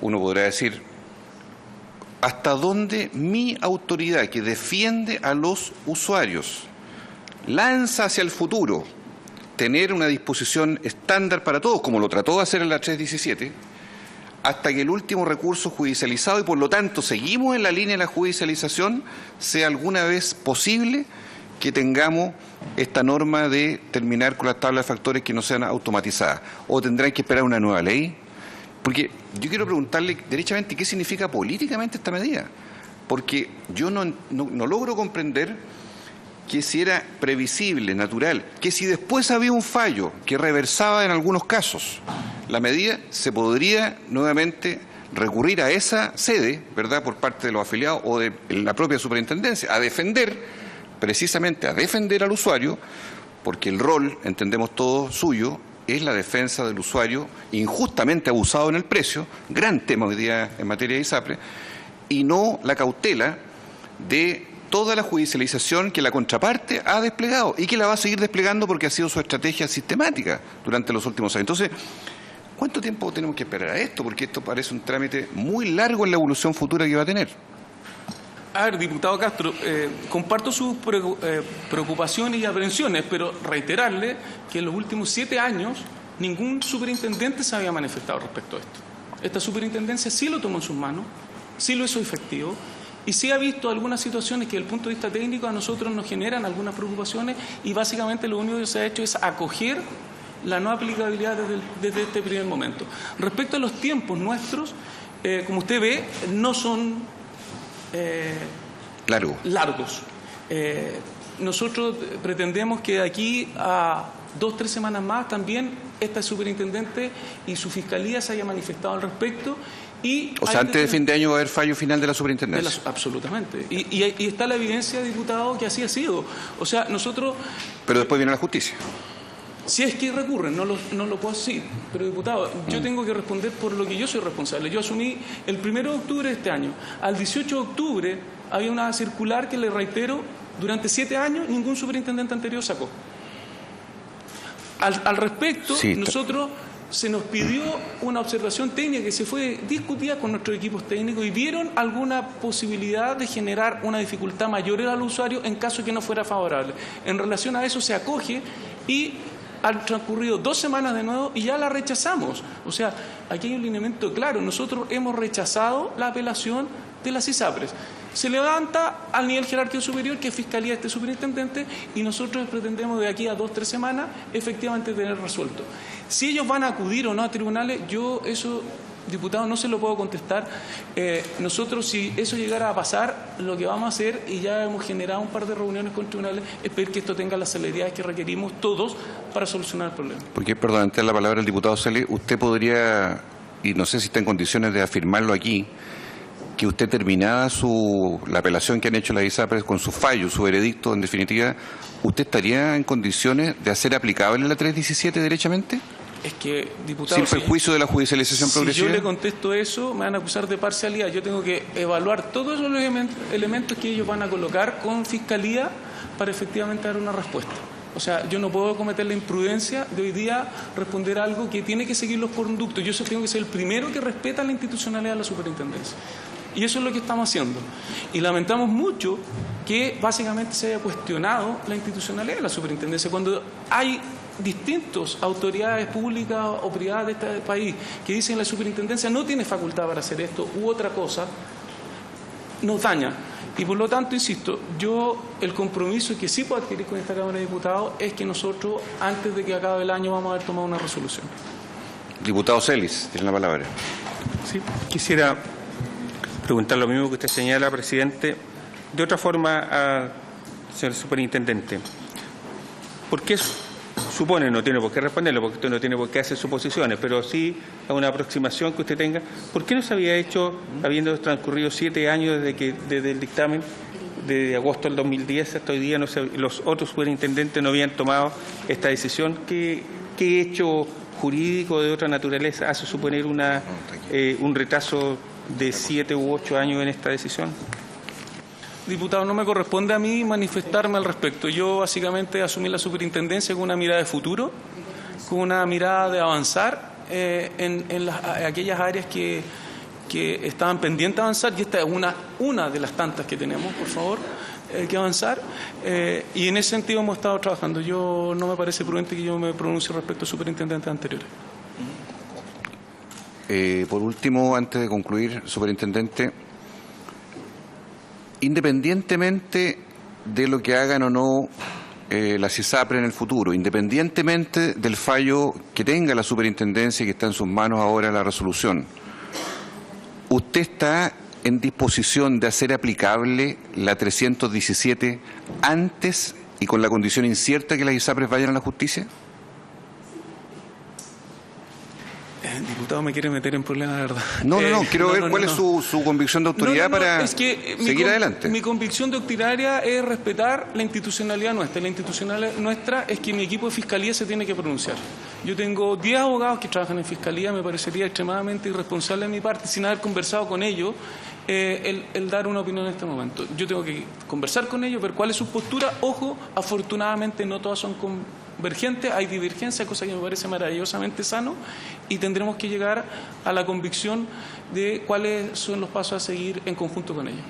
uno podrá decir, ¿hasta dónde mi autoridad que defiende a los usuarios lanza hacia el futuro tener una disposición estándar para todos, como lo trató de hacer en la 317, hasta que el último recurso judicializado, y por lo tanto seguimos en la línea de la judicialización, sea alguna vez posible que tengamos esta norma de terminar con las tablas de factores que no sean automatizadas? ¿O tendrán que esperar una nueva ley? Porque yo quiero preguntarle derechamente qué significa políticamente esta medida. Porque yo no logro comprender que si era previsible, natural, que si después había un fallo que reversaba en algunos casos la medida, se podría nuevamente recurrir a esa sede, ¿verdad?, por parte de los afiliados o de la propia superintendencia, a defender, precisamente a defender al usuario, porque el rol, entendemos todos, suyo, es la defensa del usuario injustamente abusado en el precio, gran tema hoy día en materia de ISAPRE, y no la cautela de toda la judicialización que la contraparte ha desplegado y que la va a seguir desplegando porque ha sido su estrategia sistemática durante los últimos años. Entonces, ¿cuánto tiempo tenemos que esperar a esto? Porque esto parece un trámite muy largo en la evolución futura que va a tener. A ver, diputado Castro, comparto sus preocupaciones y aprensiones, pero reiterarle que en los últimos 7 años ningún superintendente se había manifestado respecto a esto. Esta superintendencia sí lo tomó en sus manos, sí lo hizo efectivo y sí ha visto algunas situaciones que desde el punto de vista técnico a nosotros nos generan algunas preocupaciones y básicamente lo único que se ha hecho es acoger la no aplicabilidad desde este primer momento. Respecto a los tiempos nuestros, como usted ve, no son largos. Nosotros pretendemos que de aquí a 2 o 3 semanas más también esta superintendente y su fiscalía se haya manifestado al respecto. O sea, antes de fin de año va a haber fallo final de la superintendencia. Absolutamente. Y está la evidencia, diputado, que así ha sido. O sea, nosotros... Pero después viene la justicia. Si es que recurren, no lo puedo decir. Pero, diputado, yo tengo que responder por lo que yo soy responsable. Yo asumí el 1 de octubre de este año. Al 18 de octubre había una circular que, le reitero, durante 7 años ningún superintendente anterior sacó. Al respecto, nosotros... se nos pidió una observación técnica que se fue discutida con nuestros equipos técnicos y vieron alguna posibilidad de generar una dificultad mayor al usuario en caso que no fuera favorable. En relación a eso se acoge y han transcurrido 2 semanas de nuevo y ya la rechazamos. O sea, aquí hay un lineamiento claro. Nosotros hemos rechazado la apelación de las ISAPRES. Se levanta al nivel jerárquico superior, que es Fiscalía, este superintendente, y nosotros pretendemos de aquí a 2 o 3 semanas efectivamente tener resuelto. Si ellos van a acudir o no a tribunales, yo eso, diputado, no se lo puedo contestar. Nosotros, si eso llegara a pasar, lo que vamos a hacer, y ya hemos generado un par de reuniones con tribunales, es pedir que esto tenga las celeridades que requerimos todos para solucionar el problema. Porque, perdón, antes de la palabra el diputado Celis, usted podría, y no sé si está en condiciones de afirmarlo aquí, que usted terminada la apelación que han hecho las ISAPRES con su fallo, su veredicto, en definitiva, ¿usted estaría en condiciones de hacer aplicable la 317 derechamente? Es que, diputado... Sin perjuicio de la judicialización progresiva. Si yo le contesto eso, me van a acusar de parcialidad. Yo tengo que evaluar todos los elementos que ellos van a colocar con Fiscalía para efectivamente dar una respuesta. O sea, yo no puedo cometer la imprudencia de hoy día responder algo que tiene que seguir los conductos. Yo tengo que ser el primero que respeta la institucionalidad de la superintendencia. Y eso es lo que estamos haciendo. Y lamentamos mucho que básicamente se haya cuestionado la institucionalidad de la superintendencia cuando hay distintas autoridades públicas o privadas de este país que dicen que la superintendencia no tiene facultad para hacer esto u otra cosa, nos daña. Y por lo tanto, insisto, el compromiso que sí puedo adquirir con esta Cámara de Diputados es que nosotros, antes de que acabe el año, vamos a haber tomado una resolución. Diputado Celis, tiene la palabra. Sí, quisiera preguntar lo mismo que usted señala, presidente, de otra forma al señor superintendente. ¿Por qué supone, no tiene por qué responderlo, porque usted no tiene por qué hacer suposiciones, pero sí a una aproximación que usted tenga? ¿Por qué no se había hecho, habiendo transcurrido 7 años desde el dictamen de agosto del 2010 hasta hoy día, los otros superintendentes no habían tomado esta decisión? ¿Qué hecho jurídico de otra naturaleza hace suponer un retraso de 7 u 8 años en esta decisión? Diputado, no me corresponde a mí manifestarme al respecto. Yo básicamente asumí la superintendencia con una mirada de futuro, con una mirada de avanzar en aquellas áreas que estaban pendientes de avanzar, y esta es una de las tantas que tenemos, por favor, que avanzar, y en ese sentido hemos estado trabajando. Yo no me parece prudente que yo me pronuncie respecto a superintendentes anteriores. Por último, antes de concluir, superintendente, independientemente de lo que hagan o no las ISAPRES en el futuro, independientemente del fallo que tenga la superintendencia y que está en sus manos ahora la resolución, ¿usted está en disposición de hacer aplicable la 317 antes y con la condición incierta que las ISAPRES vayan a la justicia? Diputado, me quiere meter en problemas, de verdad. No, quiero ver cuál es su convicción de autoridad para seguir adelante. Mi convicción doctrinaria es respetar la institucionalidad nuestra. La institucionalidad nuestra es que mi equipo de Fiscalía se tiene que pronunciar. Yo tengo 10 abogados que trabajan en Fiscalía, me parecería extremadamente irresponsable de mi parte, sin haber conversado con ellos, el dar una opinión en este momento. Yo tengo que conversar con ellos, ver cuál es su postura. Ojo, afortunadamente no todas son convergentes, hay divergencias, cosa que me parece maravillosamente sano, y tendremos que llegar a la convicción de cuáles son los pasos a seguir en conjunto con ellos.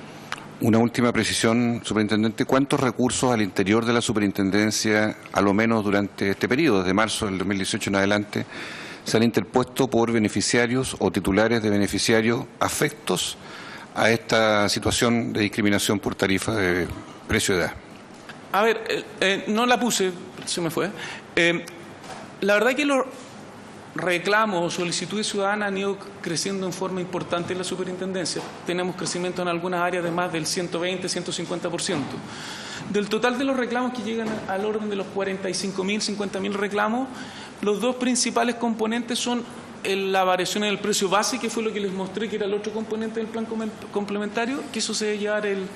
Una última precisión, superintendente. ¿Cuántos recursos al interior de la superintendencia, a lo menos durante este periodo, desde marzo del 2018 en adelante, se han interpuesto por beneficiarios o titulares de beneficiarios afectos a esta situación de discriminación por tarifa de precio de edad? A ver, no la puse, se me fue. La verdad que los reclamos o solicitudes ciudadanas han ido creciendo en forma importante en la superintendencia. Tenemos crecimiento en algunas áreas de más del 120, 150%. Del total de los reclamos que llegan al orden de los 45.000, 50.000 reclamos, los dos principales componentes son la variación en el precio base, que fue lo que les mostré, que era el otro componente del plan complementario, que eso se debe llevar el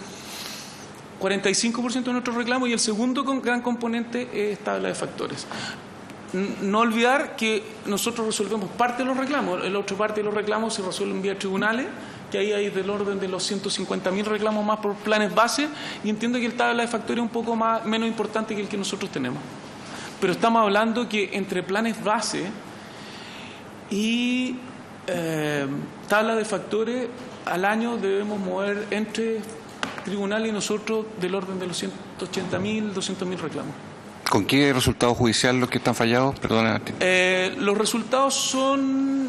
45% de nuestros reclamos, y el segundo gran componente es tabla de factores. No olvidar que nosotros resolvemos parte de los reclamos, la otra parte de los reclamos se resuelven vía tribunales, que ahí hay del orden de los 150.000 reclamos más por planes base, y entiendo que el tabla de factores es un poco menos importante que el que nosotros tenemos. Pero estamos hablando que entre planes base y tabla de factores al año debemos mover entre tribunal y nosotros del orden de los 180.000, 200.000 reclamos. ¿Con qué resultado judicial los que están fallados? Perdona. Los resultados son,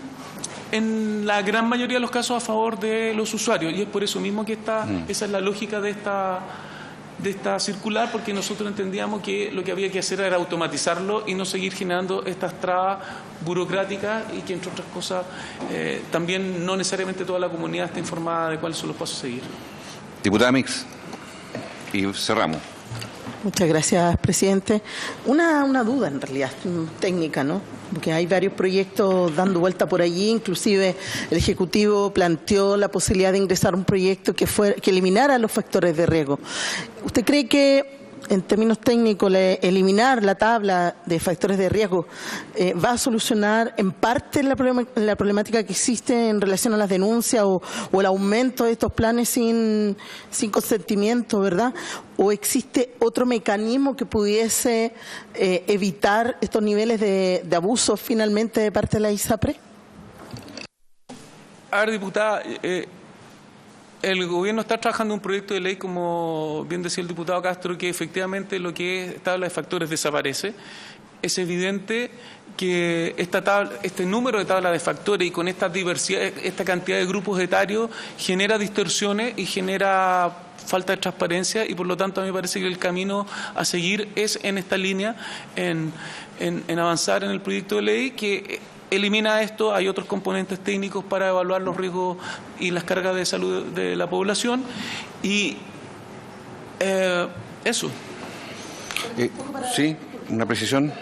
en la gran mayoría de los casos, a favor de los usuarios, y es por eso mismo que esa es la lógica de esta circular, porque nosotros entendíamos que lo que había que hacer era automatizarlo y no seguir generando estas trabas burocráticas, y que, entre otras cosas, también no necesariamente toda la comunidad está informada de cuáles son los pasos a seguir. Diputada Mix, y cerramos. Muchas gracias, presidente. Una duda, en realidad, técnica, ¿no? Porque hay varios proyectos dando vuelta por allí, inclusive el Ejecutivo planteó la posibilidad de ingresar un proyecto que eliminara los factores de riesgo. ¿Usted cree que, en términos técnicos, eliminar la tabla de factores de riesgo va a solucionar en parte la problemática que existe en relación a las denuncias o el aumento de estos planes sin consentimiento, verdad? ¿O existe otro mecanismo que pudiese evitar estos niveles de abuso finalmente de parte de la ISAPRE? A ver, diputada, el gobierno está trabajando un proyecto de ley, como bien decía el diputado Castro, que efectivamente lo que es tabla de factores desaparece. Es evidente que este número de tablas de factores y con esta diversidad, esta cantidad de grupos etarios genera distorsiones y genera falta de transparencia, y por lo tanto a mí me parece que el camino a seguir es en esta línea, en avanzar en el proyecto de ley que elimina esto. Hay otros componentes técnicos para evaluar los riesgos y las cargas de salud de la población, y eso. Sí, una precisión.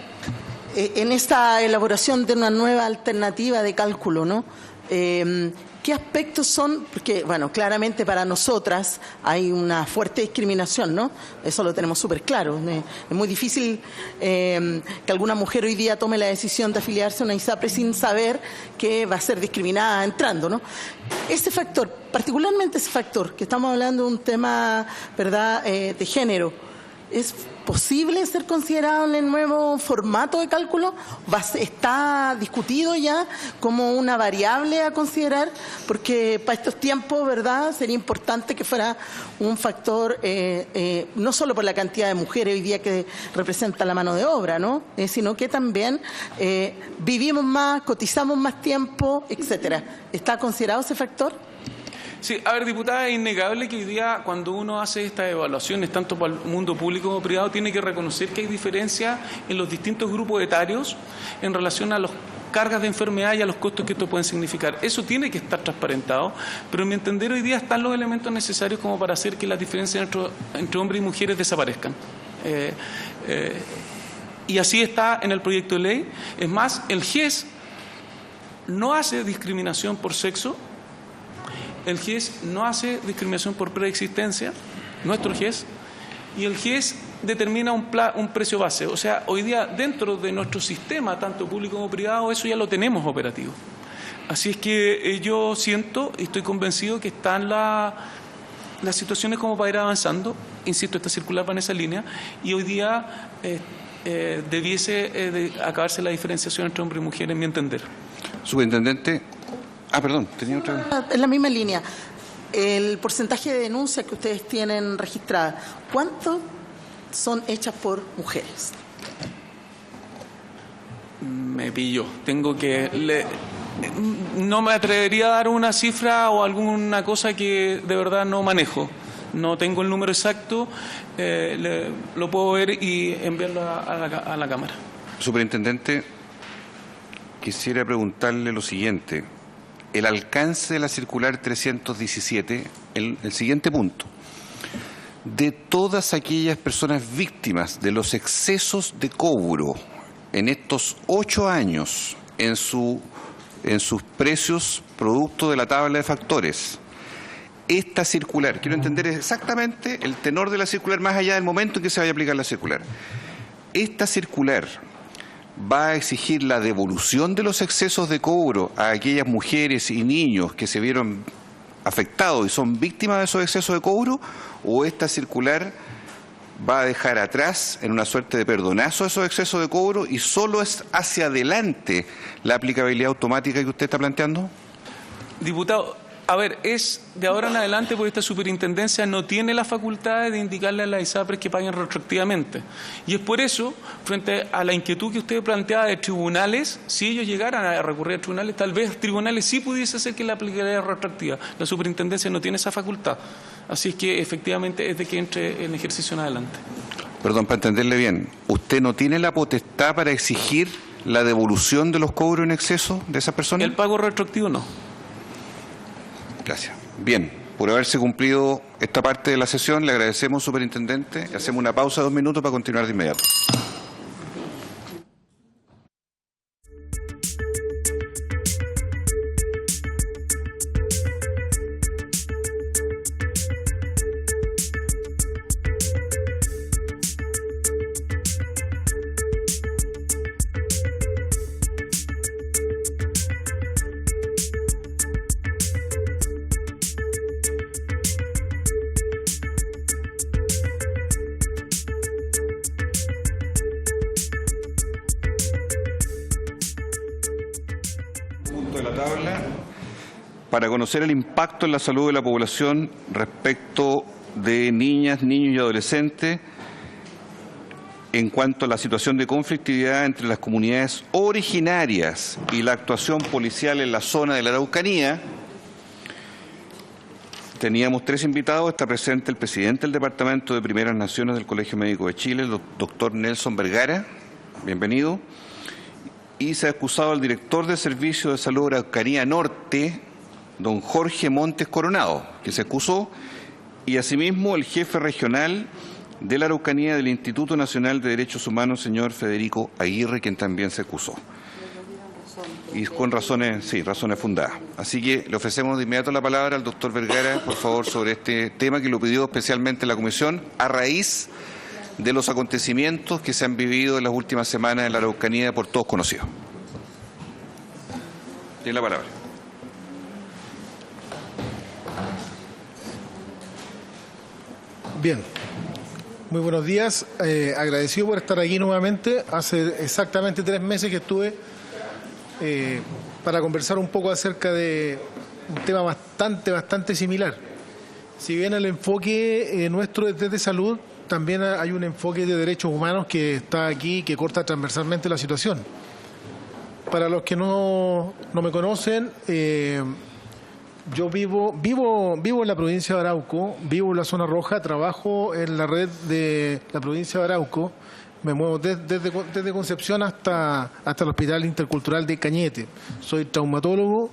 En esta elaboración de una nueva alternativa de cálculo, ¿no? ¿Qué aspectos son? Porque, bueno, claramente para nosotras hay una fuerte discriminación, ¿no? Eso lo tenemos súper claro. Es muy difícil que alguna mujer hoy día tome la decisión de afiliarse a una ISAPRE sin saber que va a ser discriminada entrando, ¿no? Ese factor, particularmente ese factor, que estamos hablando de un tema, ¿verdad?, de género, ¿es posible ser considerado en el nuevo formato de cálculo? ¿Está discutido ya como una variable a considerar? Porque para estos tiempos, ¿verdad?, sería importante que fuera un factor, no solo por la cantidad de mujeres hoy día que representa la mano de obra, ¿no?, sino que también vivimos más, cotizamos más tiempo, etcétera. ¿Está considerado ese factor? Sí, a ver, diputada, es innegable que hoy día, cuando uno hace estas evaluaciones, tanto para el mundo público como privado, tiene que reconocer que hay diferencias en los distintos grupos etarios en relación a las cargas de enfermedad y a los costos que esto pueden significar. Eso tiene que estar transparentado, pero en mi entender hoy día están los elementos necesarios como para hacer que las diferencias entre hombres y mujeres desaparezcan. Y así está en el proyecto de ley. Es más, el GES no hace discriminación por sexo. El GES no hace discriminación por preexistencia, nuestro GES, y el GES determina un precio base. O sea, hoy día dentro de nuestro sistema, tanto público como privado, eso ya lo tenemos operativo. Así es que yo siento y estoy convencido que están las situaciones como para ir avanzando. Insisto, esta circular va en esa línea, y hoy día debiese acabarse la diferenciación entre hombre y mujer, en mi entender. Superintendente. Perdón, tenía otra. En la misma línea, el porcentaje de denuncias que ustedes tienen registradas, ¿cuánto son hechas por mujeres? Me pilló. No me atrevería a dar una cifra o alguna cosa que de verdad no manejo. No tengo el número exacto, lo puedo ver y enviarlo a la Cámara. Superintendente, quisiera preguntarle lo siguiente. El alcance de la circular 317, el siguiente punto. De todas aquellas personas víctimas de los excesos de cobro en estos 8 años en sus precios producto de la tabla de factores, esta circular, quiero entender exactamente el tenor de la circular más allá del momento en que se vaya a aplicar la circular. Esta circular va a exigir la devolución de los excesos de cobro a aquellas mujeres y niños que se vieron afectados y son víctimas de esos excesos de cobro, o esta circular va a dejar atrás en una suerte de perdonazo esos excesos de cobro y solo es hacia adelante la aplicabilidad automática que usted está planteando? Diputado, a ver, es de ahora en adelante porque esta superintendencia no tiene la facultad de indicarle a las ISAPRES que paguen retroactivamente. Y es por eso, frente a la inquietud que usted planteaba de tribunales, si ellos llegaran a recurrir a tribunales, tal vez tribunales sí pudiese hacer que la aplicabilidad retroactiva. La superintendencia no tiene esa facultad. Así es que efectivamente es de que entre en ejercicio en adelante. Perdón, para entenderle bien, ¿usted no tiene la potestad para exigir la devolución de los cobros en exceso de esas personas? El pago retroactivo no. Gracias. Bien, por haberse cumplido esta parte de la sesión, le agradecemos, superintendente, y hacemos una pausa de 2 minutos para continuar de inmediato. Para conocer el impacto en la salud de la población respecto de niñas, niños y adolescentes en cuanto a la situación de conflictividad entre las comunidades originarias y la actuación policial en la zona de la Araucanía, teníamos 3 invitados. Está presente el presidente del Departamento de Primeras Naciones del Colegio Médico de Chile, el doctor Nelson Vergara. Bienvenido. Y se ha excusado al director de Servicio de Salud de Araucanía Norte, don Jorge Montes Coronado, que se excusó, y asimismo el jefe regional de la Araucanía del Instituto Nacional de Derechos Humanos, señor Federico Aguirre, quien también se excusó. Y con razones, sí, razones fundadas. Así que le ofrecemos de inmediato la palabra al doctor Vergara, por favor, sobre este tema que lo pidió especialmente la Comisión, a raíz de los acontecimientos que se han vivido en las últimas semanas en la Araucanía, por todos conocidos. Tiene la palabra. Bien, muy buenos días. Agradecido por estar aquí nuevamente. Hace exactamente 3 meses que estuve para conversar un poco acerca de un tema bastante similar. Si bien el enfoque nuestro es desde salud, también hay un enfoque de derechos humanos que está aquí, que corta transversalmente la situación. Para los que no me conocen, yo vivo en la provincia de Arauco, vivo en la zona roja, trabajo en la red de la provincia de Arauco, me muevo desde Concepción hasta el Hospital Intercultural de Cañete. Soy traumatólogo,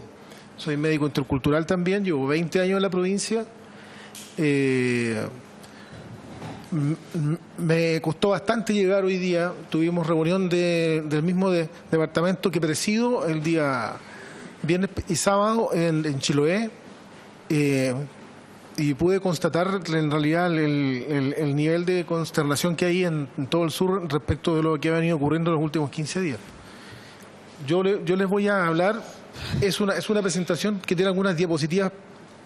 soy médico intercultural también, llevo 20 años en la provincia. Me costó bastante llegar hoy día, tuvimos reunión del mismo departamento que presido el día viernes y sábado en Chiloé, y pude constatar en realidad el nivel de consternación que hay en todo el sur respecto de lo que ha venido ocurriendo en los últimos 15 días. Yo les voy a hablar, es una presentación que tiene algunas diapositivas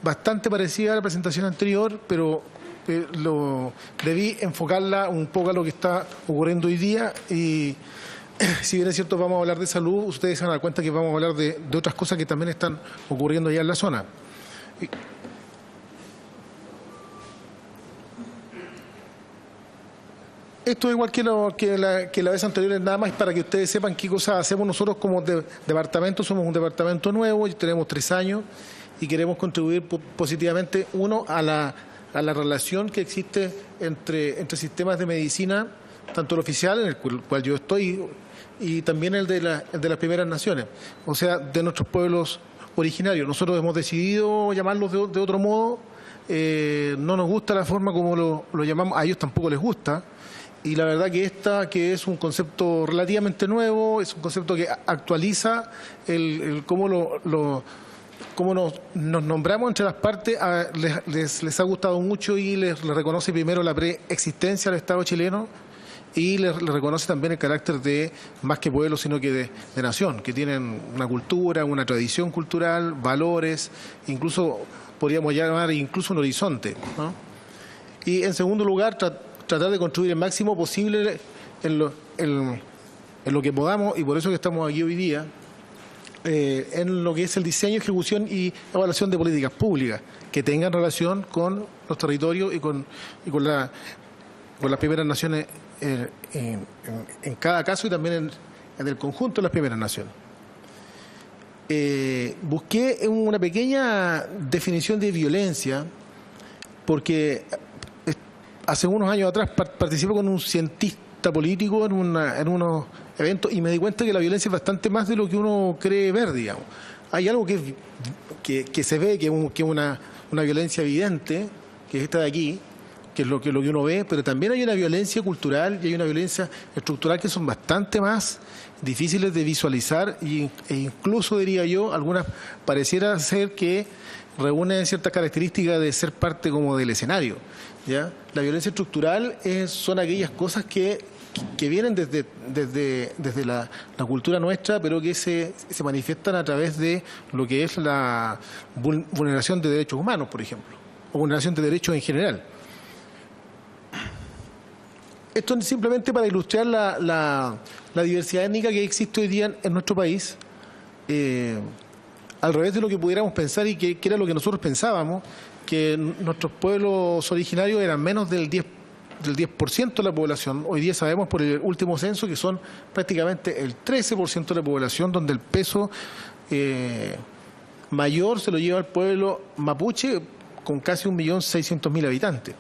bastante parecidas a la presentación anterior, pero debí enfocarla un poco a lo que está ocurriendo hoy día, y si bien es cierto vamos a hablar de salud, ustedes se van a dar cuenta que vamos a hablar de otras cosas que también están ocurriendo allá en la zona. Esto es igual que la vez anterior, nada más para que ustedes sepan qué cosas hacemos nosotros como departamento. Somos un departamento nuevo, tenemos 3 años y queremos contribuir positivamente, uno, a la relación que existe entre sistemas de medicina tanto el oficial, en el cual yo estoy, y también el de las primeras naciones, o sea, de nuestros pueblos originarios. Nosotros hemos decidido llamarlos de otro modo, no nos gusta la forma como lo llamamos, a ellos tampoco les gusta, y la verdad que es un concepto relativamente nuevo, es un concepto que actualiza cómo nos nombramos entre las partes. Les ha gustado mucho y les reconoce primero la preexistencia del Estado chileno, y les reconoce también el carácter de más que pueblo, sino que de nación, que tienen una cultura, una tradición cultural, valores, incluso podríamos llamar incluso un horizonte, ¿no? Y en segundo lugar, tratar de construir el máximo posible en lo que podamos, y por eso que estamos aquí hoy día, en lo que es el diseño, ejecución y evaluación de políticas públicas que tengan relación con los territorios y con las primeras naciones en cada caso, y también en el conjunto de las primeras naciones. Busqué una pequeña definición de violencia porque hace unos años atrás participé con un cientista político en unos eventos y me di cuenta que la violencia es bastante más de lo que uno cree ver, digamos. Hay algo que se ve, que es una violencia evidente, que es esta de aquí, que es lo que uno ve, pero también hay una violencia cultural y hay una violencia estructural que son bastante más difíciles de visualizar e incluso, diría yo, algunas pareciera ser que reúnen ciertas características de ser parte como del escenario, ¿ya? La violencia estructural son aquellas cosas que vienen desde la cultura nuestra, pero que se manifiestan a través de lo que es la vulneración de derechos humanos, por ejemplo, o vulneración de derechos en general. Esto es simplemente para ilustrar la diversidad étnica que existe hoy día en nuestro país, al revés de lo que pudiéramos pensar y que era lo que nosotros pensábamos, que nuestros pueblos originarios eran menos del 10% de la población. Hoy día sabemos por el último censo que son prácticamente el 13% de la población, donde el peso mayor se lo lleva el pueblo mapuche, con casi 1.600.000 habitantes.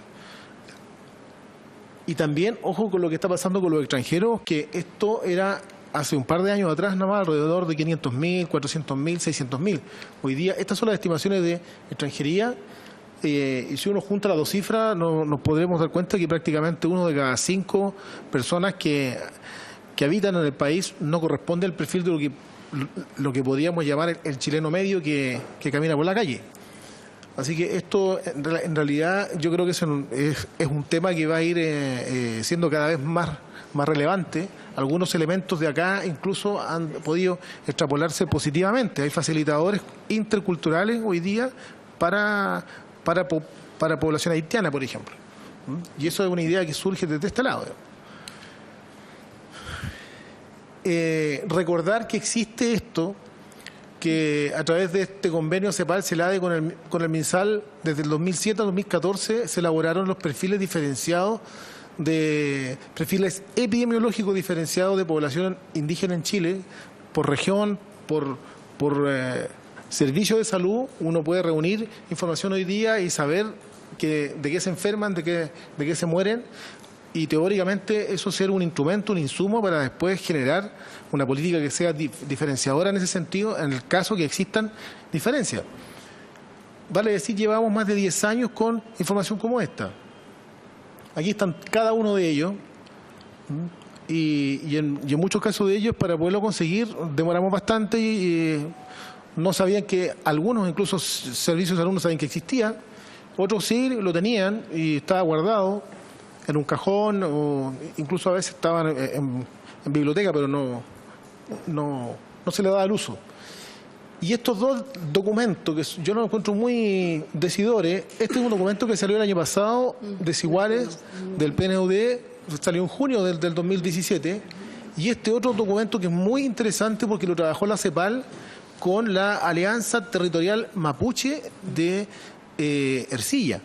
Y también, ojo con lo que está pasando con los extranjeros, que esto era hace un par de años atrás nada más alrededor de 500.000, 400.000, 600.000. Hoy día estas son las estimaciones de extranjería, y si uno junta las dos cifras nos podremos dar cuenta que prácticamente 1 de cada 5 personas que habitan en el país no corresponde al perfil de lo que podríamos llamar el chileno medio que camina por la calle. Así que esto, en realidad, yo creo que es un tema que va a ir siendo cada vez más relevante. Algunos elementos de acá incluso han podido extrapolarse positivamente. Hay facilitadores interculturales hoy día para población haitiana, por ejemplo. Y eso es una idea que surge desde este lado. Recordar que existe esto, que a través de este convenio CEPAL-CELADE con el MinSal, desde el 2007 a 2014 se elaboraron los perfiles diferenciados, perfiles epidemiológicos diferenciados de población indígena en Chile, por región, por servicio de salud. Uno puede reunir información hoy día y saber de qué se enferman, de qué se mueren, y teóricamente eso ser un instrumento, un insumo para después generar una política que sea diferenciadora en ese sentido, en el caso que existan diferencias. Vale decir, llevamos más de 10 años con información como esta. Aquí están cada uno de ellos, y en muchos casos de ellos, para poderlo conseguir, demoramos bastante, y no sabían que algunos, incluso servicios de salud, no sabían que existía, otros sí lo tenían y estaba guardado en un cajón, o incluso a veces estaban en biblioteca, pero no se le daba el uso. Y estos dos documentos, que yo los encuentro muy decidores, este es un documento que salió el año pasado, Desiguales, del PNUD, salió en junio del 2017, y este otro documento que es muy interesante porque lo trabajó la CEPAL con la Alianza Territorial Mapuche de Ercilla.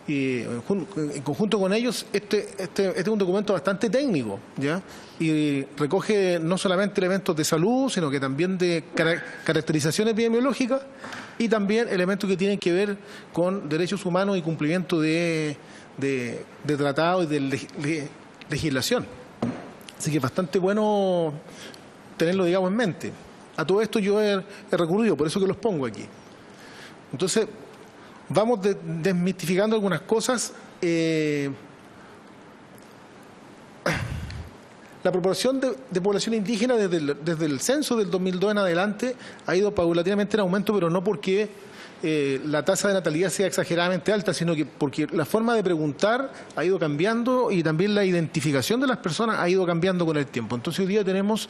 Y en conjunto con ellos, este es un documento bastante técnico, ¿ya? Y recoge no solamente elementos de salud, sino que también de caracterización epidemiológica, y también elementos que tienen que ver con derechos humanos y cumplimiento de tratados y de legislación. Así que es bastante bueno tenerlo, digamos, en mente. A todo esto yo he recurrido, por eso que los pongo aquí. Entonces, vamos desmitificando algunas cosas. La proporción de población indígena desde el censo del 2002 en adelante ha ido paulatinamente en aumento, pero no porque la tasa de natalidad sea exageradamente alta, sino que porque la forma de preguntar ha ido cambiando y también la identificación de las personas ha ido cambiando con el tiempo. Entonces hoy día tenemos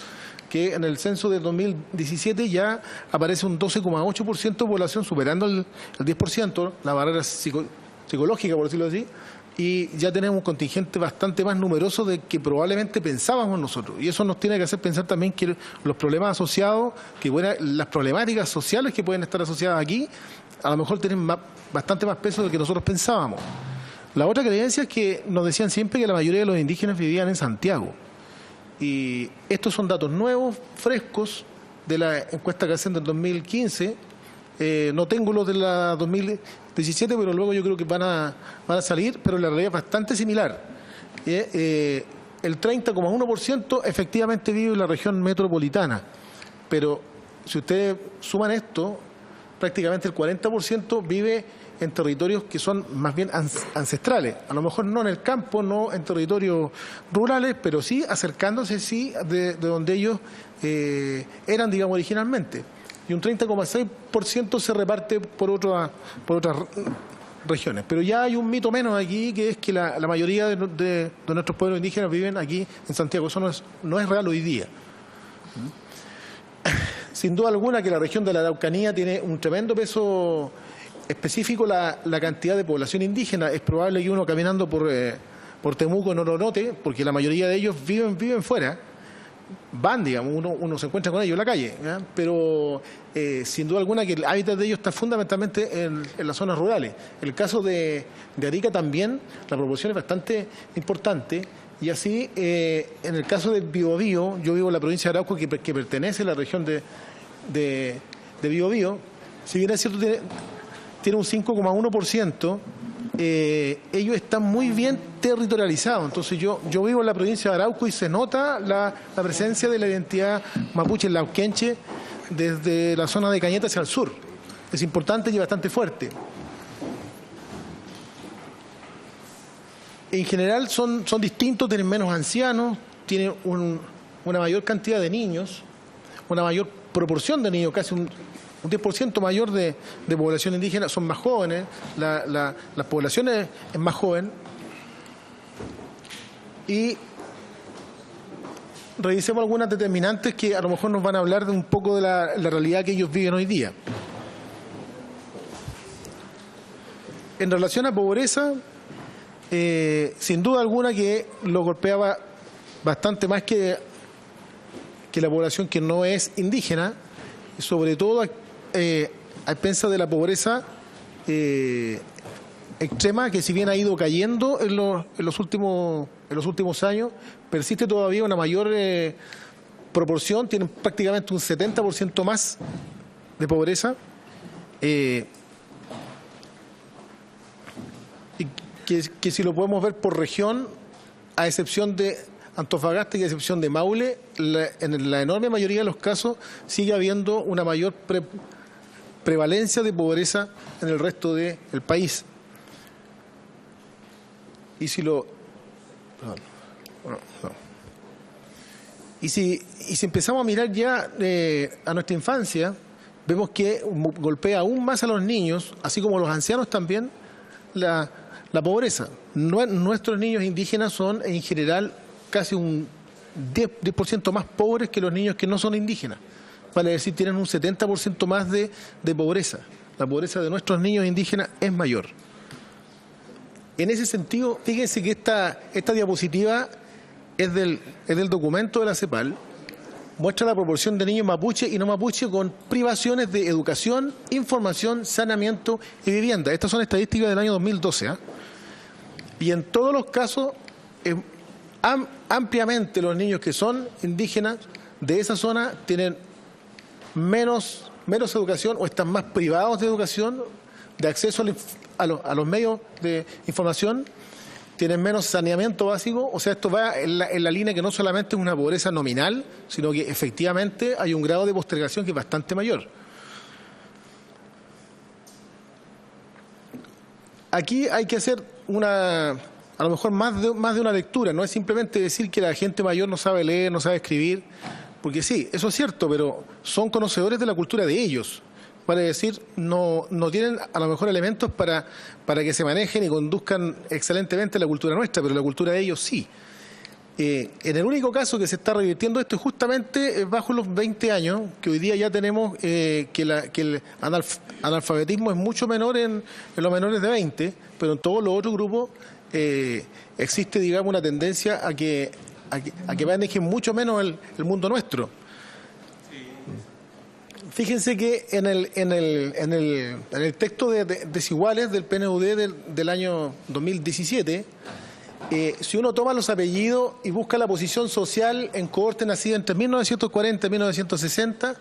que en el censo de 2017 ya aparece un 12,8% de población, superando el 10%, la barrera psicológica, por decirlo así, y ya tenemos un contingente bastante más numeroso de que probablemente pensábamos nosotros. Y eso nos tiene que hacer pensar también que los problemas asociados, las problemáticas sociales que pueden estar asociadas aquí, a lo mejor tienen bastante más peso del que nosotros pensábamos. La otra creencia es que nos decían siempre que la mayoría de los indígenas vivían en Santiago. Y estos son datos nuevos, frescos, de la encuesta que hacen del 2015. No tengo los de la 2017, pero luego yo creo que van a salir, pero la realidad es bastante similar. El 30,1% efectivamente vive en la región metropolitana, pero si ustedes suman esto, prácticamente el 40% vive en territorios que son más bien ancestrales, a lo mejor no en el campo, no en territorios rurales, pero sí acercándose de donde ellos eran, digamos, originalmente. Y un 30,6% se reparte por otras regiones. Pero ya hay un mito menos aquí, que es que la mayoría de nuestros pueblos indígenas viven aquí en Santiago. Eso no es real hoy día. Sin duda alguna que la región de la Araucanía tiene un tremendo peso específico, la cantidad de población indígena. Es probable que uno caminando por Temuco no lo note, porque la mayoría de ellos viven fuera. Van, digamos, uno se encuentra con ellos en la calle, ¿ya? Pero sin duda alguna que el hábitat de ellos está fundamentalmente en las zonas rurales. En el caso de Arica también la proporción es bastante importante, y así en el caso del Biobío, yo vivo en la provincia de Arauco, que pertenece a la región de Biobío, si bien es cierto tiene un 5,1%, ellos están muy bien territorializados. Entonces yo vivo en la provincia de Arauco y se nota la presencia de la identidad mapuche, lauquenche, desde la zona de Cañete hacia el sur. Es importante y bastante fuerte. En general son distintos, tienen menos ancianos, tienen una mayor cantidad de niños, una mayor proporción de niños, casi un 10% mayor de población indígena, son más jóvenes, la población es más joven. Y revisemos algunas determinantes que a lo mejor nos van a hablar de un poco de la realidad que ellos viven hoy día. En relación a pobreza, sin duda alguna que lo golpeaba bastante más que la población que no es indígena, sobre todo a expensas de la pobreza extrema, que si bien ha ido cayendo en los últimos años, persiste todavía una mayor proporción, tienen prácticamente un 70% más de pobreza. Y que si lo podemos ver por región, a excepción de Antofagasta y a excepción de Maule, en la enorme mayoría de los casos sigue habiendo una mayor prevalencia de pobreza en el resto del país. Y si empezamos a mirar ya a nuestra infancia, vemos que golpea aún más a los niños, así como a los ancianos también, la pobreza. Nuestros niños indígenas son en general casi un 10% más pobres que los niños que no son indígenas. Vale decir, tienen un 70% más de pobreza. La pobreza de nuestros niños indígenas es mayor. En ese sentido, fíjense que esta diapositiva es del documento de la CEPAL, muestra la proporción de niños mapuche y no mapuche con privaciones de educación, información, saneamiento y vivienda. Estas son estadísticas del año 2012. Y en todos los casos, ampliamente los niños que son indígenas de esa zona tienen menos educación o están más privados de educación, de acceso a los medios de información, tienen menos saneamiento básico. O sea, esto va en la línea que no solamente es una pobreza nominal, sino que efectivamente hay un grado de postergación que es bastante mayor. Aquí hay que hacer a lo mejor más de una lectura. No es simplemente decir que la gente mayor no sabe leer, no sabe escribir, porque sí, eso es cierto, pero son conocedores de la cultura de ellos. Vale decir, no tienen a lo mejor elementos para que se manejen y conduzcan excelentemente la cultura nuestra, pero la cultura de ellos sí. En el único caso que se está revirtiendo esto es justamente bajo los 20 años, que hoy día ya tenemos que el analfabetismo es mucho menor en los menores de 20, pero en todos los otros grupos existe, digamos, una tendencia a que manejen mucho menos el mundo nuestro. Fíjense que en el texto de desiguales del PNUD del año 2017, si uno toma los apellidos y busca la posición social en cohorte nacida entre 1940 y 1970,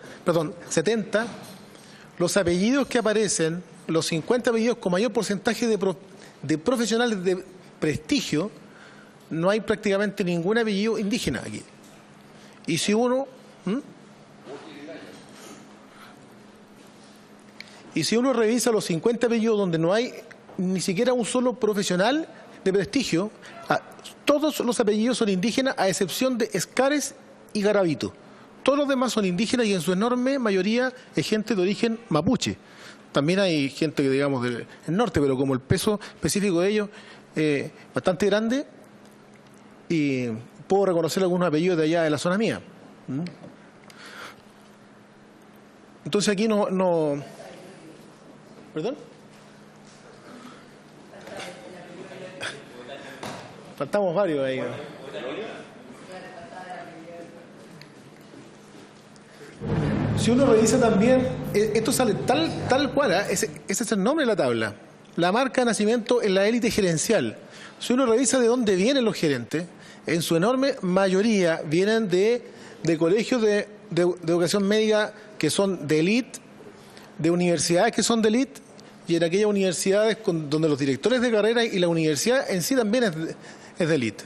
los apellidos que aparecen, los 50 apellidos con mayor porcentaje de profesionales de prestigio, no hay prácticamente ningún apellido indígena aquí. Y si uno... Y si uno revisa los 50 apellidos donde no hay ni siquiera un solo profesional de prestigio, todos los apellidos son indígenas a excepción de Escares y Garavito. Todos los demás son indígenas y en su enorme mayoría es gente de origen mapuche. También hay gente que digamos del norte, pero como el peso específico de ellos es bastante grande, y puedo reconocer algunos apellidos de allá de la zona mía. Entonces aquí no... ¿Perdón? Faltamos varios ahí. Si uno revisa también, esto sale tal cual, ese es el nombre de la tabla. La marca de nacimiento en la élite gerencial. Si uno revisa de dónde vienen los gerentes, en su enorme mayoría vienen de colegios de educación médica que son de élite, de universidades que son de élite, y en aquellas universidades donde los directores de carrera y la universidad en sí también es de élite.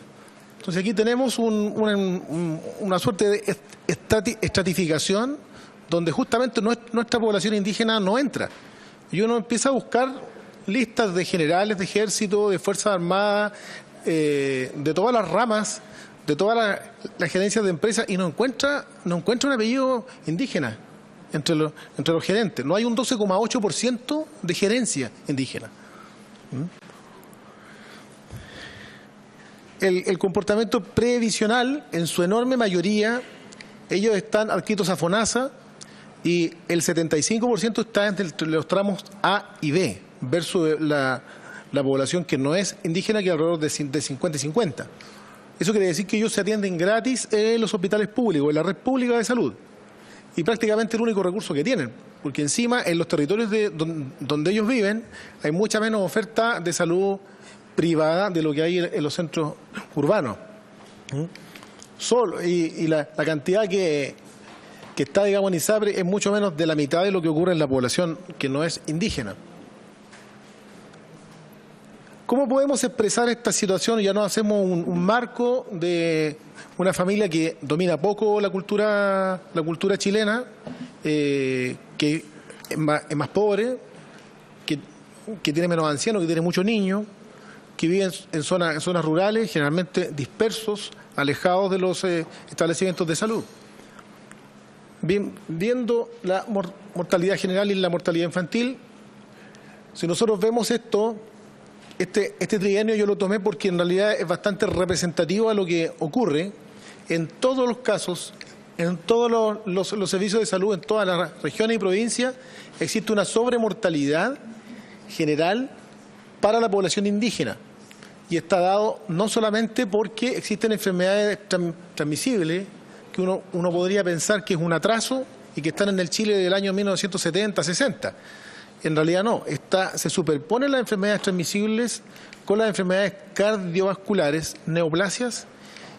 Entonces aquí tenemos una suerte de estratificación donde justamente nuestra población indígena no entra. Y uno empieza a buscar listas de generales de ejército, de Fuerzas Armadas, de todas las ramas, de todas las gerencias de empresas, y no encuentra un apellido indígena entre los gerentes. No hay un 12,8% de gerencia indígena. El comportamiento previsional, en su enorme mayoría, ellos están adscritos a FONASA, y el 75% está entre los tramos A y B, versus la población que no es indígena, que es alrededor de 50 y 50. Eso quiere decir que ellos se atienden gratis en los hospitales públicos, en la red pública de salud. Y prácticamente el único recurso que tienen, porque encima en los territorios donde ellos viven hay mucha menos oferta de salud privada de lo que hay en los centros urbanos. Y la cantidad que está, digamos, en ISAPRE es mucho menos de la mitad de lo que ocurre en la población que no es indígena. ¿Cómo podemos expresar esta situación? Ya nos hacemos un marco de una familia que domina poco la cultura chilena, que es más pobre, que tiene menos ancianos, que tiene muchos niños, que viven en zonas rurales, generalmente dispersos, alejados de los establecimientos de salud. Bien, viendo la mortalidad general y la mortalidad infantil, si nosotros vemos esto, este trienio yo lo tomé porque en realidad es bastante representativo a lo que ocurre en todos los casos, en todos los servicios de salud, en todas las regiones y provincias, existe una sobremortalidad general para la población indígena. Y está dado no solamente porque existen enfermedades transmisibles, que uno podría pensar que es un atraso y que están en el Chile del año 1970-60. En realidad no, se superponen las enfermedades transmisibles con las enfermedades cardiovasculares, neoplasias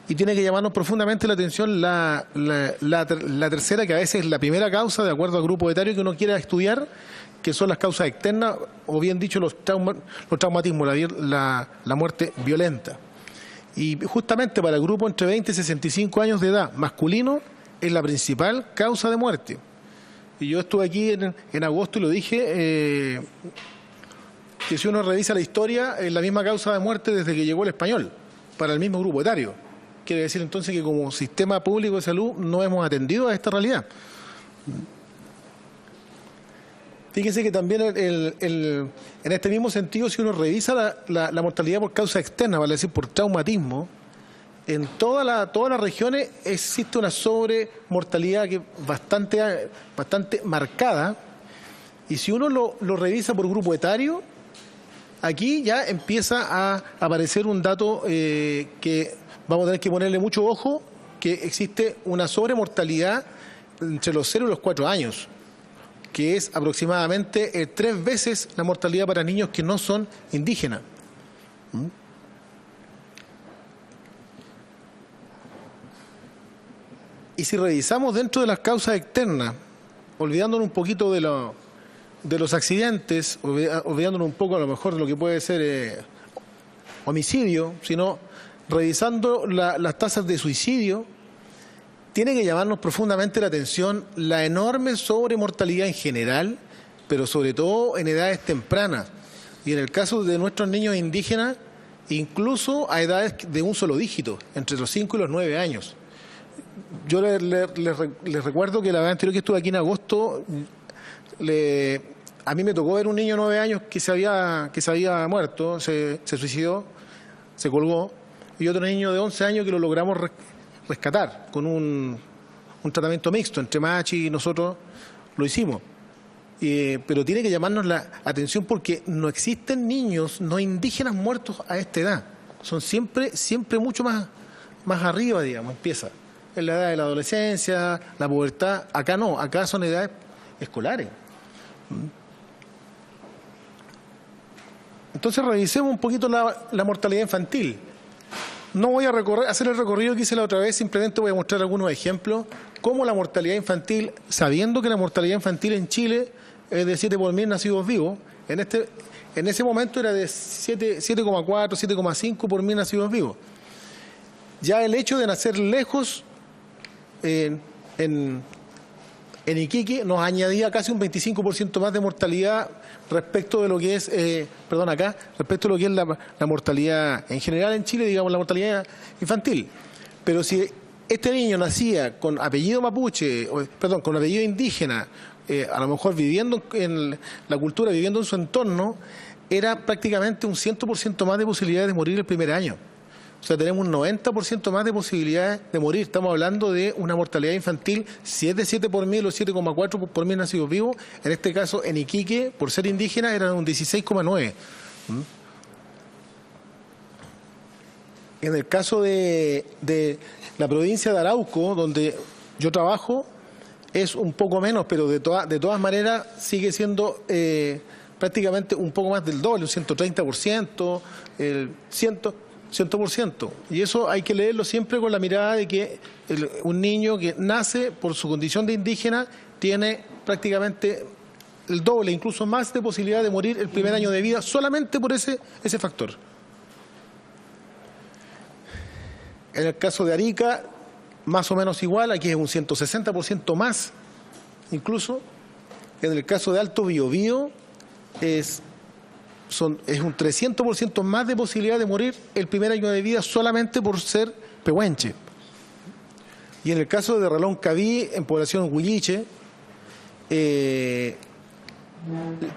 y tiene que llamarnos profundamente la atención la tercera, que a veces es la primera causa, de acuerdo al grupo etario que uno quiera estudiar, que son las causas externas, o bien dicho, los traumatismos, la muerte violenta. Y justamente para el grupo entre 20 y 65 años de edad masculino es la principal causa de muerte. Y yo estuve aquí en agosto y lo dije, que si uno revisa la historia, es la misma causa de muerte desde que llegó el español, para el mismo grupo etario. Quiere decir entonces que como sistema público de salud no hemos atendido a esta realidad. Fíjense que también en este mismo sentido, si uno revisa la mortalidad por causa externa, vale decir por traumatismo, en todas las regiones existe una sobremortalidad que bastante marcada, y si uno lo revisa por grupo etario, aquí ya empieza a aparecer un dato que vamos a tener que ponerle mucho ojo, que existe una sobremortalidad entre los 0 y los 4 años, que es aproximadamente 3 veces la mortalidad para niños que no son indígenas. Y si revisamos dentro de las causas externas, olvidándonos un poquito de los accidentes, olvidándonos un poco a lo mejor de lo que puede ser homicidio, sino revisando las tasas de suicidio, tiene que llamarnos profundamente la atención la enorme sobremortalidad en general, pero sobre todo en edades tempranas. Y en el caso de nuestros niños indígenas, incluso a edades de un solo dígito, entre los 5 y los 9 años. Yo les recuerdo que la vez anterior que estuve aquí en agosto, a mí me tocó ver un niño de 9 años que se había muerto, se suicidó, se colgó, y otro niño de 11 años que lo logramos rescatar con un tratamiento mixto entre Machi y nosotros lo hicimos. Pero tiene que llamarnos la atención porque no existen niños no indígenas muertos a esta edad. Son siempre mucho más arriba, digamos, empieza. En la edad de la adolescencia, la pubertad. Acá no, acá son edades escolares. Entonces revisemos un poquito la mortalidad infantil. No voy a hacer el recorrido que hice la otra vez, simplemente voy a mostrar algunos ejemplos. Cómo la mortalidad infantil, sabiendo que la mortalidad infantil en Chile es de 7 por 1000 nacidos vivos, en ese momento era de 7,4, 7,5 por 1000 nacidos vivos. Ya el hecho de nacer lejos en Iquique nos añadía casi un 25% más de mortalidad respecto de lo que es, respecto de lo que es la mortalidad en general en Chile, digamos, la mortalidad infantil. Pero si este niño nacía con apellido mapuche, con apellido indígena, a lo mejor viviendo en la cultura, viviendo en su entorno, era prácticamente un 100% más de posibilidades de morir el primer año. O sea, tenemos un 90% más de posibilidades de morir. Estamos hablando de una mortalidad infantil, si es de 7 por 1000 o 7,4 por 1000 nacidos vivos, en este caso en Iquique, por ser indígena, eran un 16,9. En el caso de la provincia de Arauco, donde yo trabajo, es un poco menos, pero de todas maneras sigue siendo prácticamente un poco más del doble, un 130%, el 100%. Y eso hay que leerlo siempre con la mirada de que un niño que nace por su condición de indígena tiene prácticamente el doble, incluso más de posibilidad de morir el primer año de vida solamente por ese factor. En el caso de Arica, más o menos igual, aquí es un 160% más, incluso. En el caso de Alto Biobío es un 300% más de posibilidad de morir el primer año de vida solamente por ser pehuenche. Y en el caso de Relón Cabí, en población Huilliche,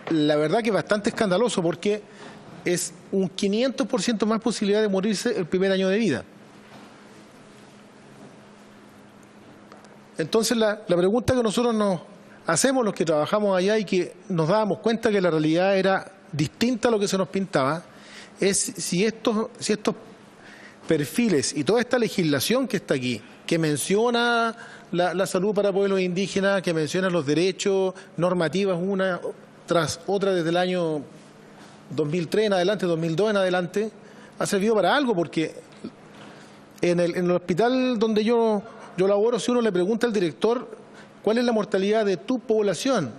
la verdad que es bastante escandaloso porque es un 500% más posibilidad de morirse el primer año de vida. Entonces la pregunta que nosotros nos hacemos, los que trabajamos allá y que nos dábamos cuenta que la realidad era distinta a lo que se nos pintaba, es si estos perfiles y toda esta legislación que está aquí, que menciona la salud para pueblos indígenas, que menciona los derechos, normativas una tras otra desde el año 2003 en adelante, 2002 en adelante, ha servido para algo porque En el hospital donde yo laboro, si uno le pregunta al director cuál es la mortalidad de tu población,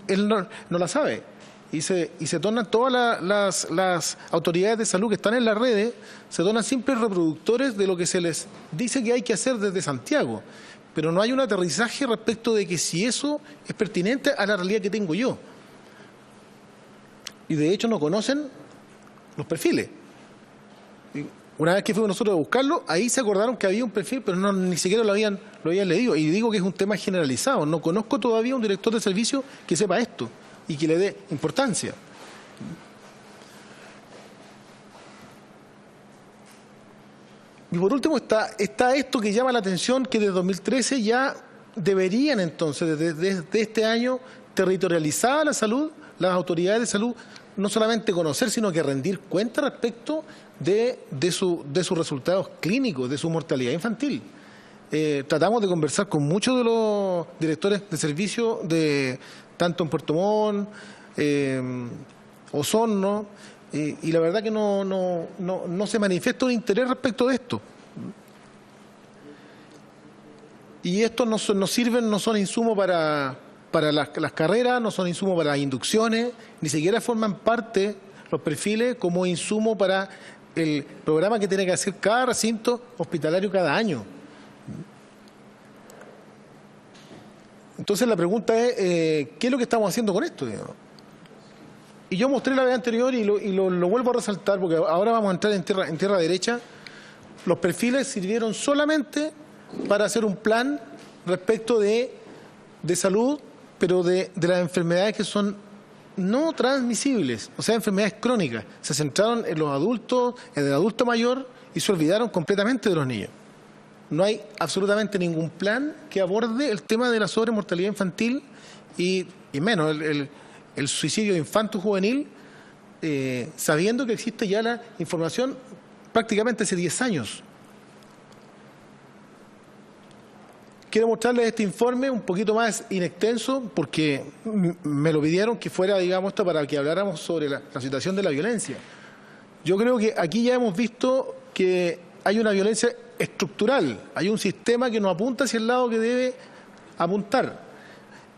él no la sabe. Y se tornan todas las autoridades de salud que están en las redes, se tornan simples reproductores de lo que se les dice que hay que hacer desde Santiago. Pero no hay un aterrizaje respecto de que si eso es pertinente a la realidad que tengo yo. Y de hecho no conocen los perfiles. Una vez que fuimos nosotros a buscarlo, ahí se acordaron que había un perfil, pero ni siquiera lo habían leído. Y digo que es un tema generalizado. No conozco todavía un director de servicio que sepa esto y que le dé importancia. Y por último está esto que llama la atención, que desde 2013 ya deberían entonces, desde este año, territorializada la salud, las autoridades de salud, no solamente conocer, sino que rendir cuenta respecto de sus resultados clínicos, de su mortalidad infantil. Tratamos de conversar con muchos de los directores de servicio, tanto en Puerto Montt, Osorno, y la verdad que no se manifiesta un interés respecto de esto. Y estos no son insumos para las carreras, no son insumos para las inducciones, ni siquiera forman parte los perfiles como insumo para el programa que tiene que hacer cada recinto hospitalario cada año. Entonces la pregunta es, ¿qué es lo que estamos haciendo con esto? Y yo mostré la vez anterior y lo vuelvo a resaltar, porque ahora vamos a entrar en tierra derecha. Los perfiles sirvieron solamente para hacer un plan respecto de salud, pero de las enfermedades que son no transmisibles, o sea, enfermedades crónicas. Se centraron en los adultos, en el adulto mayor, y se olvidaron completamente de los niños. No hay absolutamente ningún plan que aborde el tema de la sobremortalidad infantil y menos el suicidio infanto-juvenil, sabiendo que existe ya la información prácticamente hace 10 años. Quiero mostrarles este informe un poquito más inextenso porque me lo pidieron que fuera, digamos, esto para que habláramos sobre la situación de la violencia. Yo creo que aquí ya hemos visto que hay una violencia estructural, hay un sistema que nos apunta hacia el lado que debe apuntar.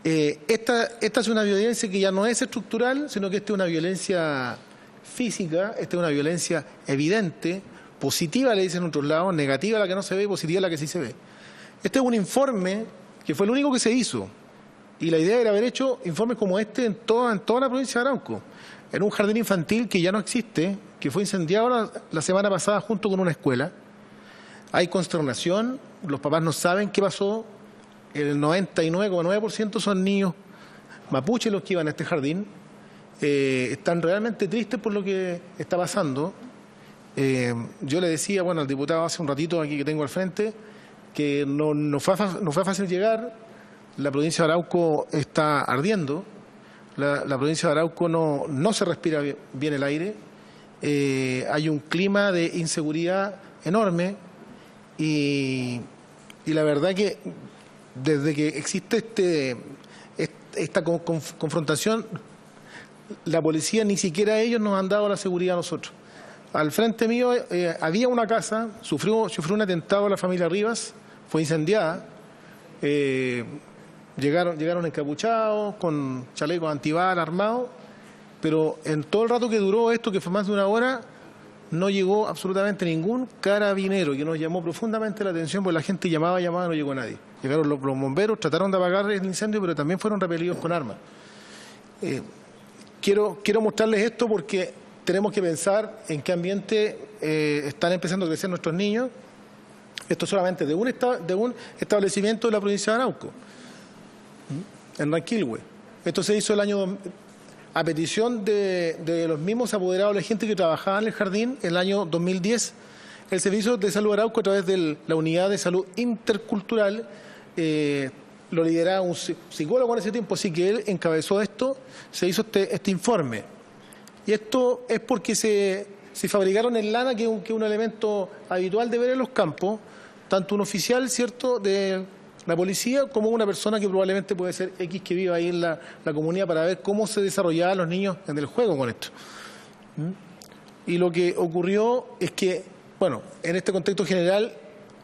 Esta es una violencia que ya no es estructural, sino que esta es una violencia física, esta es una violencia evidente, positiva le dicen en otros lados, negativa la que no se ve y positiva la que sí se ve. Este es un informe que fue el único que se hizo y la idea era haber hecho informes como este en toda la provincia de Arauco, en un jardín infantil que ya no existe, que fue incendiado la semana pasada junto con una escuela. Hay consternación, los papás no saben qué pasó, el 99,9% son niños mapuches los que iban a este jardín, están realmente tristes por lo que está pasando. Yo le decía, bueno, al diputado hace un ratito aquí que tengo al frente, que no fue fácil llegar, la provincia de Arauco está ardiendo, la provincia de Arauco no se respira bien el aire, hay un clima de inseguridad enorme y la verdad que desde que existe esta confrontación, la policía ni siquiera ellos nos han dado la seguridad a nosotros. Al frente mío había una casa, sufrió un atentado a la familia Rivas, fue incendiada, llegaron encapuchados, con chalecos antibala armados, pero en todo el rato que duró esto, que fue más de una hora, no llegó absolutamente ningún carabinero, que nos llamó profundamente la atención, porque la gente llamaba, no llegó nadie. Llegaron los bomberos, trataron de apagar el incendio, pero también fueron repelidos con armas. Quiero mostrarles esto porque tenemos que pensar en qué ambiente están empezando a crecer nuestros niños. Esto solamente de un establecimiento de la provincia de Arauco, en Ranquilhue. Esto se hizo el año a petición de los mismos apoderados, la gente que trabajaba en el jardín, el año 2010. El Servicio de Salud Arauco, a través de la Unidad de Salud Intercultural, lo lideraba un psicólogo en ese tiempo, así que él encabezó esto, se hizo este informe. Y esto es porque se fabricaron en lana, que es un elemento habitual de ver en los campos, tanto un oficial, ¿cierto?, de la policía, como una persona que probablemente puede ser X que vive ahí en la comunidad, para ver cómo se desarrollaban los niños en el juego con esto. Y lo que ocurrió es que bueno, en este contexto general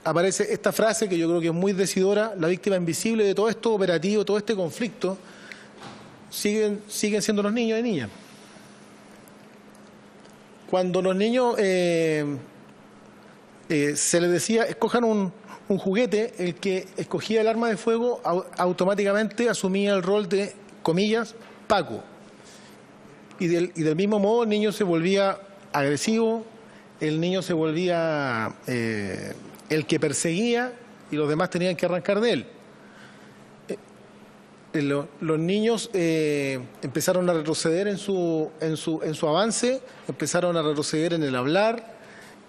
aparece esta frase que yo creo que es muy decidora: la víctima invisible de todo esto operativo, todo este conflicto, siguen siendo los niños y niñas. Cuando los niños se les decía escojan un juguete, el que escogía el arma de fuego automáticamente asumía el rol de, comillas, Paco. Y del mismo modo el niño se volvía agresivo, el niño se volvía el que perseguía y los demás tenían que arrancar de él. Los niños empezaron a retroceder en su avance, empezaron a retroceder en el hablar,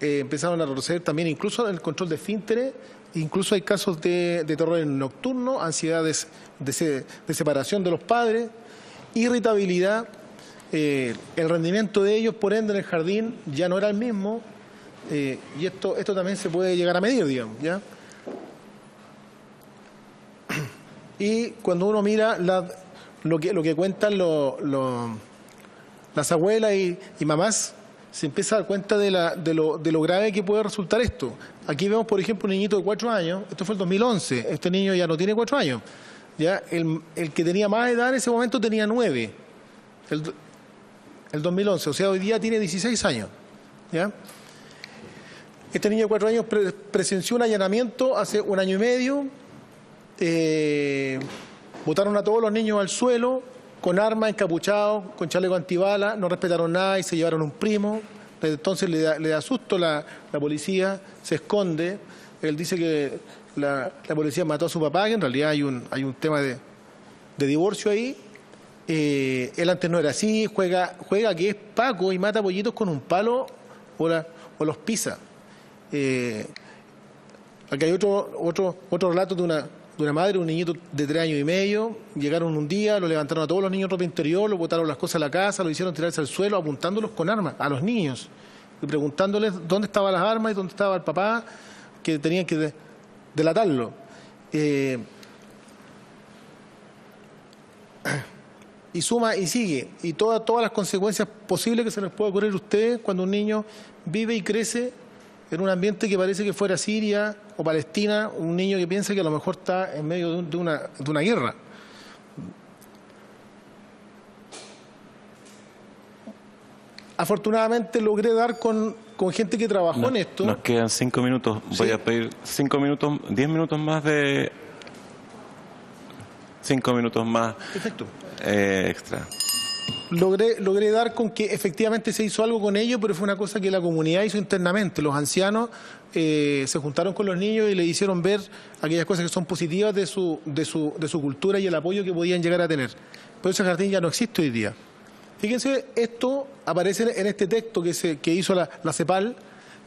empezaron a retroceder también incluso en el control de esfínteres, incluso hay casos de terror nocturno, ansiedades de separación de los padres, irritabilidad, el rendimiento de ellos, por ende, en el jardín ya no era el mismo, y esto también se puede llegar a medir, digamos, ¿ya? Y cuando uno mira lo que cuentan las abuelas y mamás, se empieza a dar cuenta de lo grave que puede resultar esto. Aquí vemos, por ejemplo, un niñito de 4 años, esto fue el 2011, este niño ya no tiene 4 años, ¿ya? El que tenía más edad en ese momento tenía 9, el 2011, o sea, hoy día tiene 16 años, ¿ya? Este niño de 4 años presenció un allanamiento hace 1 año y medio. Botaron a todos los niños al suelo con armas, encapuchados, con chaleco antibala, no respetaron nada y se llevaron un primo. Entonces le da susto la policía, se esconde. Él dice que la policía mató a su papá, que en realidad hay un tema de divorcio ahí. Él antes no era así, juega que es Paco y mata pollitos con un palo o los pisa. Aquí hay otro relato de una madre, un niñito de 3 años y medio. Llegaron un día, lo levantaron a todos los niños en ropa interior, lo botaron las cosas a la casa, lo hicieron tirarse al suelo apuntándolos con armas a los niños y preguntándoles dónde estaban las armas y dónde estaba el papá, que tenían que delatarlo. Y suma y sigue, y todas las consecuencias posibles que se les puede ocurrir a ustedes cuando un niño vive y crece en un ambiente que parece que fuera Siria o Palestina, un niño que piensa que a lo mejor está en medio de una guerra. Afortunadamente logré dar con gente que trabajó en esto. Nos quedan 5 minutos. Sí. Voy a pedir 5 minutos, 10 minutos más de... 5 minutos más. Perfecto. Extra. Logré dar con que efectivamente se hizo algo con ellos, pero fue una cosa que la comunidad hizo internamente. Los ancianos se juntaron con los niños y le hicieron ver aquellas cosas que son positivas de su cultura y el apoyo que podían llegar a tener. Pero ese jardín ya no existe hoy día. Fíjense, esto aparece en este texto que hizo la CEPAL.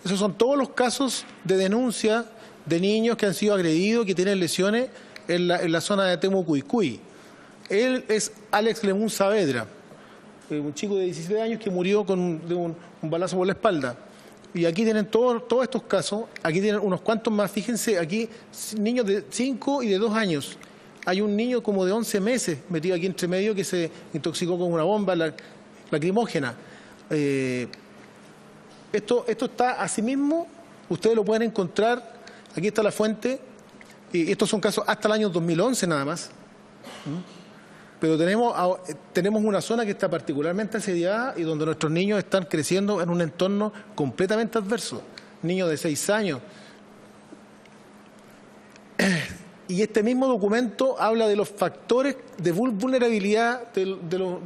Esos son todos los casos de denuncia de niños que han sido agredidos, que tienen lesiones en la zona de Temucuicui. Él es Alex Lemun Saavedra, un chico de 17 años que murió de un balazo por la espalda. Y aquí tienen todos estos casos, aquí tienen unos cuantos más. Fíjense, aquí niños de 5 y de 2 años. Hay un niño como de 11 meses metido aquí entre medio que se intoxicó con una bomba lacrimógena. Esto está asimismo, ustedes lo pueden encontrar, aquí está la fuente, y estos son casos hasta el año 2011 nada más. Pero tenemos una zona que está particularmente asediada y donde nuestros niños están creciendo en un entorno completamente adverso. Niños de 6 años. Y este mismo documento habla de los factores de vulnerabilidad de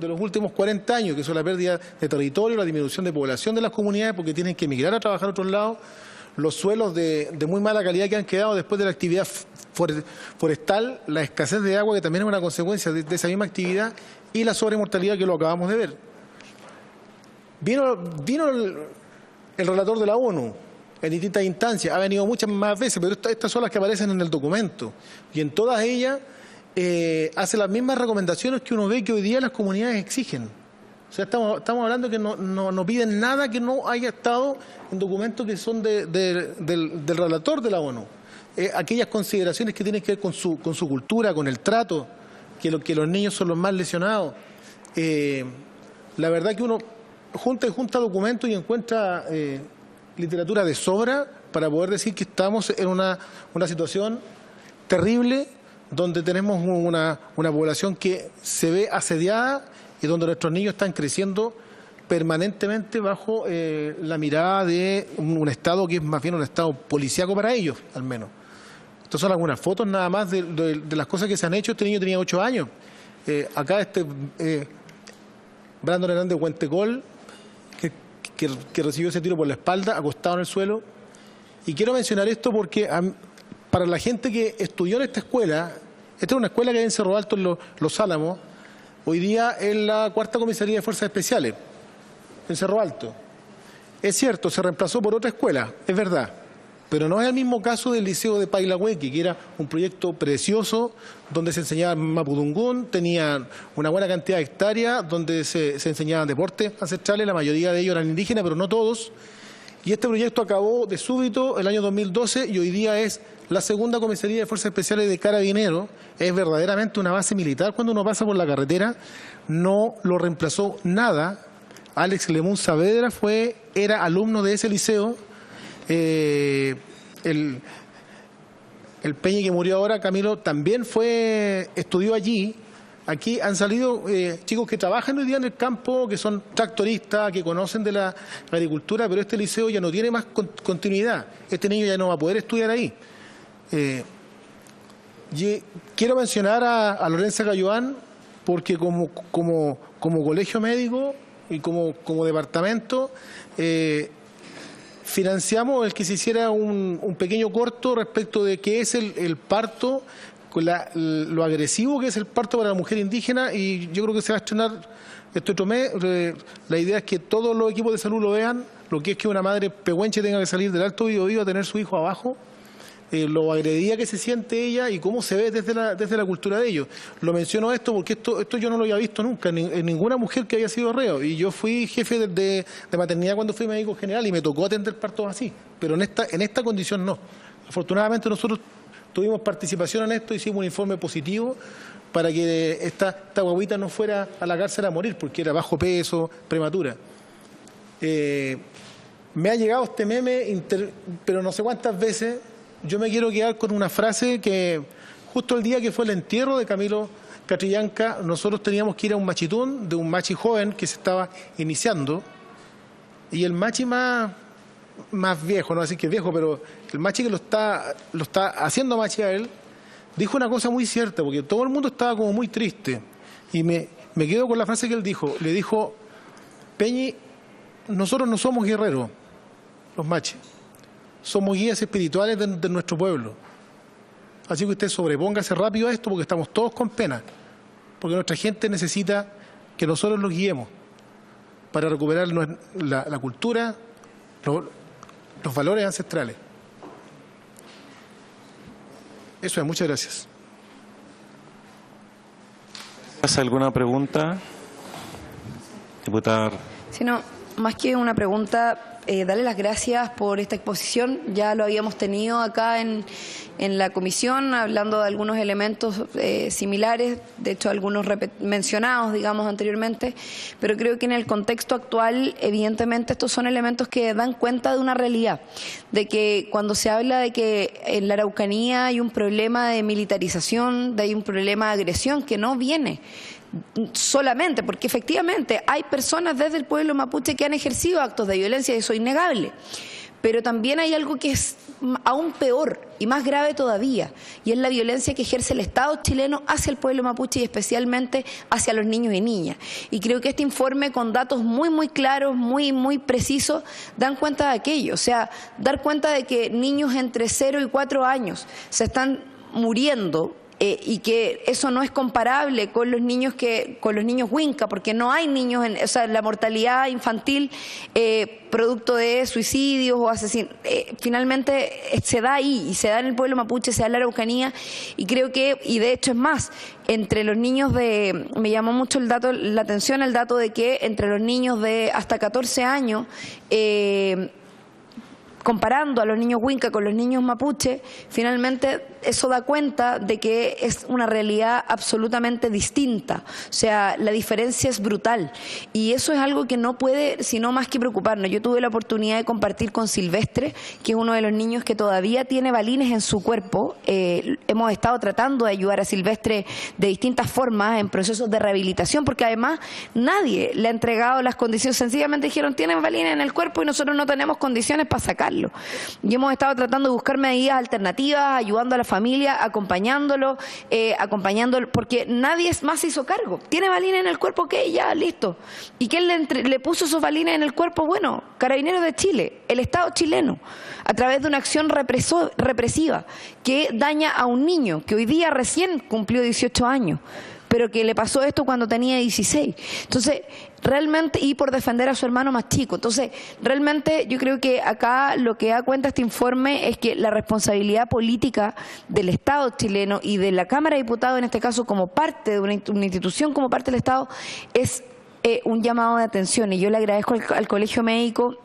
los últimos 40 años, que son la pérdida de territorio, la disminución de población de las comunidades porque tienen que emigrar a trabajar a otros lados, los suelos de muy mala calidad que han quedado después de la actividad forestal, la escasez de agua que también es una consecuencia de esa misma actividad y la sobremortalidad que lo acabamos de ver. Vino el relator de la ONU en distintas instancias, ha venido muchas más veces, pero estas son las que aparecen en el documento y en todas ellas hace las mismas recomendaciones que uno ve que hoy día las comunidades exigen. O sea, estamos hablando que no piden nada que no haya estado en documentos que son del relator de la ONU. Aquellas consideraciones que tienen que ver con su cultura, con el trato, que los niños son los más lesionados. La verdad que uno junta documentos y encuentra literatura de sobra para poder decir que estamos en una situación terrible, donde tenemos una población que se ve asediada y donde nuestros niños están creciendo permanentemente bajo la mirada de un Estado que es más bien un Estado policíaco para ellos, al menos. Estas son algunas fotos nada más de las cosas que se han hecho. Este niño tenía 8 años. Acá Brandon Hernández de Huentecol, que recibió ese tiro por la espalda, acostado en el suelo. Y quiero mencionar esto porque para la gente que estudió en esta escuela, esta es una escuela que hay en Cerro Alto, en Los Álamos, hoy día es la 4ª Comisaría de Fuerzas Especiales, en Cerro Alto. Es cierto, se reemplazó por otra escuela, es verdad, pero no es el mismo caso del Liceo de Pailahuequi, que era un proyecto precioso, donde se enseñaba mapudungún, tenía una buena cantidad de hectáreas, donde se enseñaban deportes ancestrales, la mayoría de ellos eran indígenas, pero no todos. Y este proyecto acabó de súbito el año 2012 y hoy día es la 2ª Comisaría de Fuerzas Especiales de Carabineros. Es verdaderamente una base militar. Cuando uno pasa por la carretera, no lo reemplazó nada. Alex Lemun Saavedra era alumno de ese liceo. El Peñi que murió ahora, Camilo, también estudió allí. Aquí han salido chicos que trabajan hoy día en el campo, que son tractoristas, que conocen de la agricultura, pero este liceo ya no tiene más continuidad. Este niño ya no va a poder estudiar ahí. Quiero mencionar a Lorenza Galloán, porque como colegio médico y como departamento, financiamos el que se hiciera un pequeño corto respecto de qué es el parto, lo agresivo que es el parto para la mujer indígena, y yo creo que se va a estrenar este otro mes. La idea es que todos los equipos de salud lo vean, lo que es que una madre pehuenche tenga que salir del Alto Biobío a tener su hijo abajo, lo agredida que se siente ella y cómo se ve desde la cultura de ellos. Lo menciono esto porque esto yo no lo había visto nunca en ninguna mujer que haya sido reo, y yo fui jefe de maternidad cuando fui médico general y me tocó atender partos así, pero en esta condición no. Afortunadamente nosotros tuvimos participación en esto, hicimos un informe positivo para que esta guaguita no fuera a la cárcel a morir porque era bajo peso, prematura. Me ha llegado este meme, pero no sé cuántas veces. Yo me quiero quedar con una frase que justo el día que fue el entierro de Camilo Catrillanca, nosotros teníamos que ir a un machitún de un machi joven que se estaba iniciando, y el machi más viejo, no voy a decir que es viejo, pero el machi que lo está haciendo machi a él, dijo una cosa muy cierta, porque todo el mundo estaba como muy triste, y me quedo con la frase que él dijo. Le dijo: Peñi, nosotros no somos guerreros, los machis, somos guías espirituales de nuestro pueblo. Así que usted sobrepóngase rápido a esto, porque estamos todos con pena, porque nuestra gente necesita que nosotros los guiemos para recuperar la cultura, los valores ancestrales. Eso es, muchas gracias. ¿Pasa alguna pregunta, diputada? Si no, más que una pregunta, darle las gracias por esta exposición. Ya lo habíamos tenido acá en la comisión, hablando de algunos elementos similares, de hecho algunos mencionados, digamos, anteriormente, pero creo que en el contexto actual, evidentemente, estos son elementos que dan cuenta de una realidad, de que cuando se habla de que en la Araucanía hay un problema de militarización, de hay un problema de agresión que no viene solamente, porque efectivamente hay personas desde el pueblo mapuche que han ejercido actos de violencia, y eso es innegable, pero también hay algo que es aún peor y más grave todavía, y es la violencia que ejerce el Estado chileno hacia el pueblo mapuche y especialmente hacia los niños y niñas. Y creo que este informe, con datos muy claros, muy precisos, dan cuenta de aquello. O sea, dar cuenta de que niños entre 0 y 4 años se están muriendo, y que eso no es comparable con los niños Huinca, porque no hay niños, o sea, la mortalidad infantil producto de suicidios o asesinatos, finalmente se da ahí, y se da en el pueblo mapuche, se da en la Araucanía, y creo que, y de hecho es más, entre los niños me llamó mucho la atención el dato de que entre los niños de hasta 14 años, comparando a los niños Huinca con los niños mapuche, finalmente eso da cuenta de que es una realidad absolutamente distinta. O sea, la diferencia es brutal. Y eso es algo que no puede, sino más que preocuparnos. Yo tuve la oportunidad de compartir con Silvestre, que es uno de los niños que todavía tiene balines en su cuerpo. Hemos estado tratando de ayudar a Silvestre de distintas formas en procesos de rehabilitación, porque además nadie le ha entregado las condiciones. Sencillamente dijeron, tienen balines en el cuerpo y nosotros no tenemos condiciones para sacarlo. Y hemos estado tratando de buscar medidas alternativas, ayudando a la familia, acompañándolo, porque nadie más se hizo cargo. ¿Tiene balines en el cuerpo? Ok, ya, listo. ¿Y quién le puso esos balines en el cuerpo? Bueno, Carabineros de Chile, el Estado chileno, a través de una acción represiva que daña a un niño que hoy día recién cumplió 18 años. Pero que le pasó esto cuando tenía 16. Entonces, realmente, y por defender a su hermano más chico. Entonces, realmente yo creo que acá lo que da cuenta este informe es que la responsabilidad política del Estado chileno y de la Cámara de Diputados, en este caso como parte de una institución, como parte del Estado, es un llamado de atención. Y yo le agradezco al Colegio Médico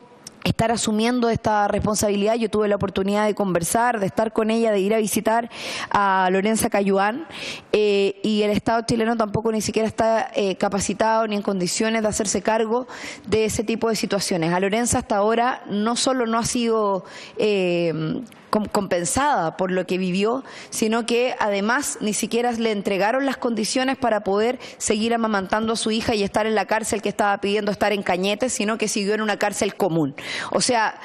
estar asumiendo esta responsabilidad. Yo tuve la oportunidad de conversar, de estar con ella, de ir a visitar a Lorenza Cayuán, y el Estado chileno tampoco ni siquiera está capacitado ni en condiciones de hacerse cargo de ese tipo de situaciones. A Lorenza hasta ahora no solo no ha sido compensada por lo que vivió, sino que además ni siquiera le entregaron las condiciones para poder seguir amamantando a su hija y estar en la cárcel que estaba pidiendo estar en Cañete, sino que siguió en una cárcel común. O sea,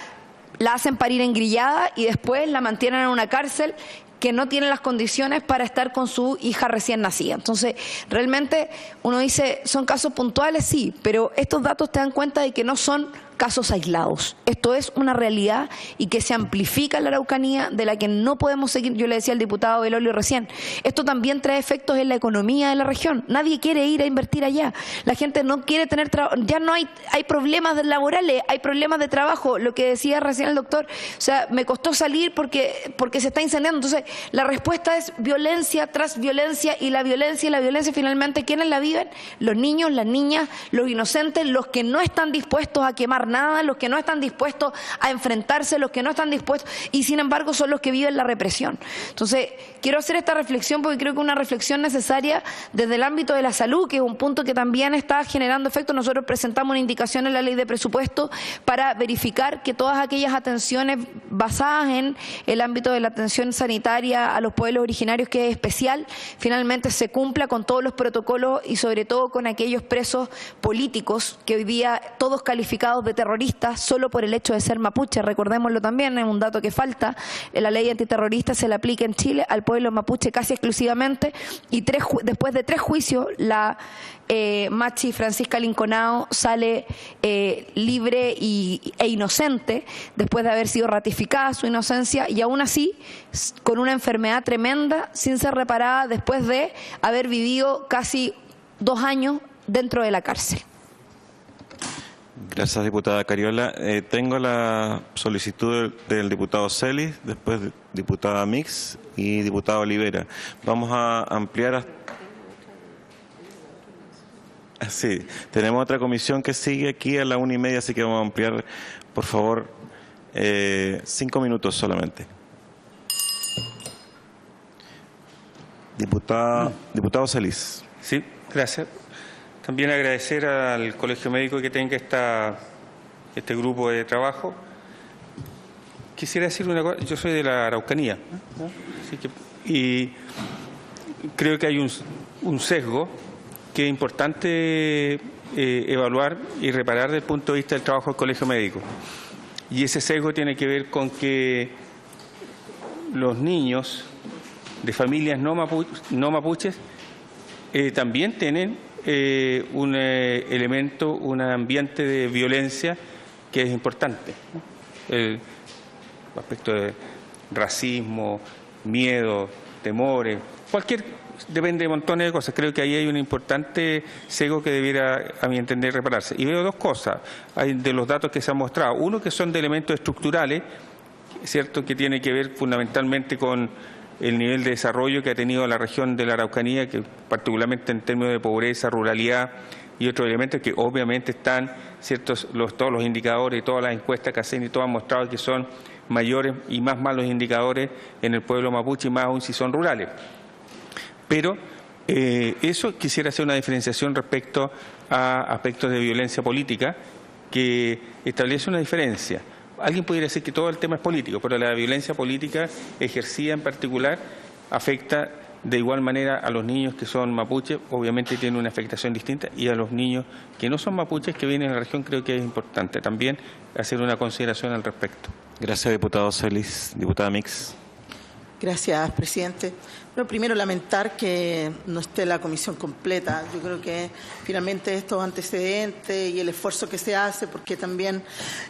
la hacen parir engrillada y después la mantienen en una cárcel que no tiene las condiciones para estar con su hija recién nacida. Entonces, realmente uno dice, ¿son casos puntuales? Sí, pero estos datos te dan cuenta de que no son casos aislados. Esto es una realidad y que se amplifica en la Araucanía, de la que no podemos seguir. Yo le decía al diputado Belolio recién, esto también trae efectos en la economía de la región. Nadie quiere ir a invertir allá. La gente no quiere tener trabajo. Ya no hay problemas laborales, hay problemas de trabajo. Lo que decía recién el doctor, o sea, me costó salir porque se está incendiando. Entonces, la respuesta es violencia tras violencia y la violencia finalmente, ¿quiénes la viven? Los niños, las niñas, los inocentes, los que no están dispuestos a quemar nada, los que no están dispuestos a enfrentarse, los que no están dispuestos, y sin embargo son los que viven la represión. Entonces, quiero hacer esta reflexión porque creo que es una reflexión necesaria desde el ámbito de la salud, que es un punto que también está generando efecto. Nosotros presentamos una indicación en la ley de presupuesto para verificar que todas aquellas atenciones basadas en el ámbito de la atención sanitaria a los pueblos originarios, que es especial, finalmente se cumpla con todos los protocolos y sobre todo con aquellos presos políticos que hoy día todos calificados de terroristas solo por el hecho de ser mapuche. Recordémoslo también, es un dato que falta, la ley antiterrorista se le aplica en Chile al pueblo mapuche casi exclusivamente, y después de 3 juicios la Machi Francisca Linconao sale libre e inocente después de haber sido ratificada su inocencia, y aún así con una enfermedad tremenda sin ser reparada después de haber vivido casi 2 años dentro de la cárcel. Gracias, diputada Cariola. Tengo la solicitud del diputado Celis, después diputada Mix y diputado Olivera. Vamos a ampliar sí, tenemos otra comisión que sigue aquí a la 1:30, así que vamos a ampliar, por favor, 5 minutos solamente. Diputado Celis. Sí, gracias. También agradecer al Colegio Médico que tenga este grupo de trabajo. Quisiera decir una cosa, yo soy de la Araucanía, ¿no? Así que, y creo que hay un sesgo que es importante evaluar y reparar desde el punto de vista del trabajo del Colegio Médico. Y ese sesgo tiene que ver con que los niños de familias no mapuches también tienen un elemento, un ambiente de violencia que es importante, ¿no? El aspecto de racismo, miedo, temores, depende de montones de cosas. Creo que ahí hay un importante sesgo que debiera, a mi entender, repararse. Y veo 2 cosas hay de los datos que se han mostrado. Uno, que son de elementos estructurales, ¿cierto?, que tiene que ver fundamentalmente con el nivel de desarrollo que ha tenido la región de la Araucanía, que particularmente en términos de pobreza, ruralidad y otros elementos que obviamente están, todos los indicadores y todas las encuestas que hacen y todo han mostrado que son mayores y más malos indicadores en el pueblo mapuche, y más aún si son rurales. Pero eso quisiera hacer una diferenciación respecto a aspectos de violencia política que establece una diferencia. Alguien pudiera decir que todo el tema es político, pero la violencia política ejercida en particular afecta de igual manera a los niños que son mapuches, obviamente tiene una afectación distinta, y a los niños que no son mapuches que vienen a la región. Creo que es importante también hacer una consideración al respecto. Gracias, diputado Celis. Diputada Mix. Gracias, presidente. Bueno, primero lamentar que no esté la comisión completa. Yo creo que finalmente estos antecedentes y el esfuerzo que se hace, porque también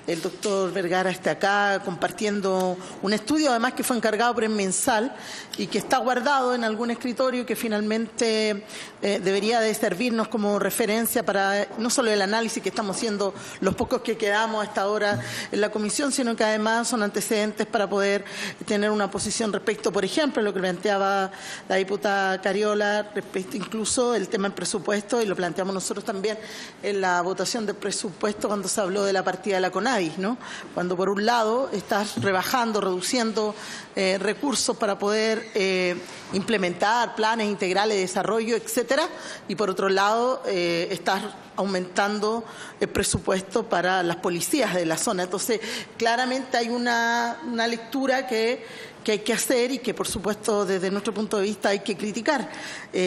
el doctor Vergara está acá compartiendo un estudio, además que fue encargado por el Mensal y que está guardado en algún escritorio, que finalmente debería de servirnos como referencia para no solo el análisis que estamos haciendo los pocos que quedamos hasta ahora en la comisión, sino que además son antecedentes para poder tener una posición respecto, por ejemplo, a lo que planteaba la diputada Cariola, respecto incluso el tema del presupuesto, y lo planteamos nosotros también en la votación del presupuesto cuando se habló de la partida de la CONADIS, ¿no? Cuando por un lado estás rebajando, reduciendo recursos para poder implementar planes integrales de desarrollo, etcétera, y por otro lado estás aumentando el presupuesto para las policías de la zona. Entonces, claramente hay una lectura que hay que hacer y que, por supuesto, desde nuestro punto de vista hay que criticar.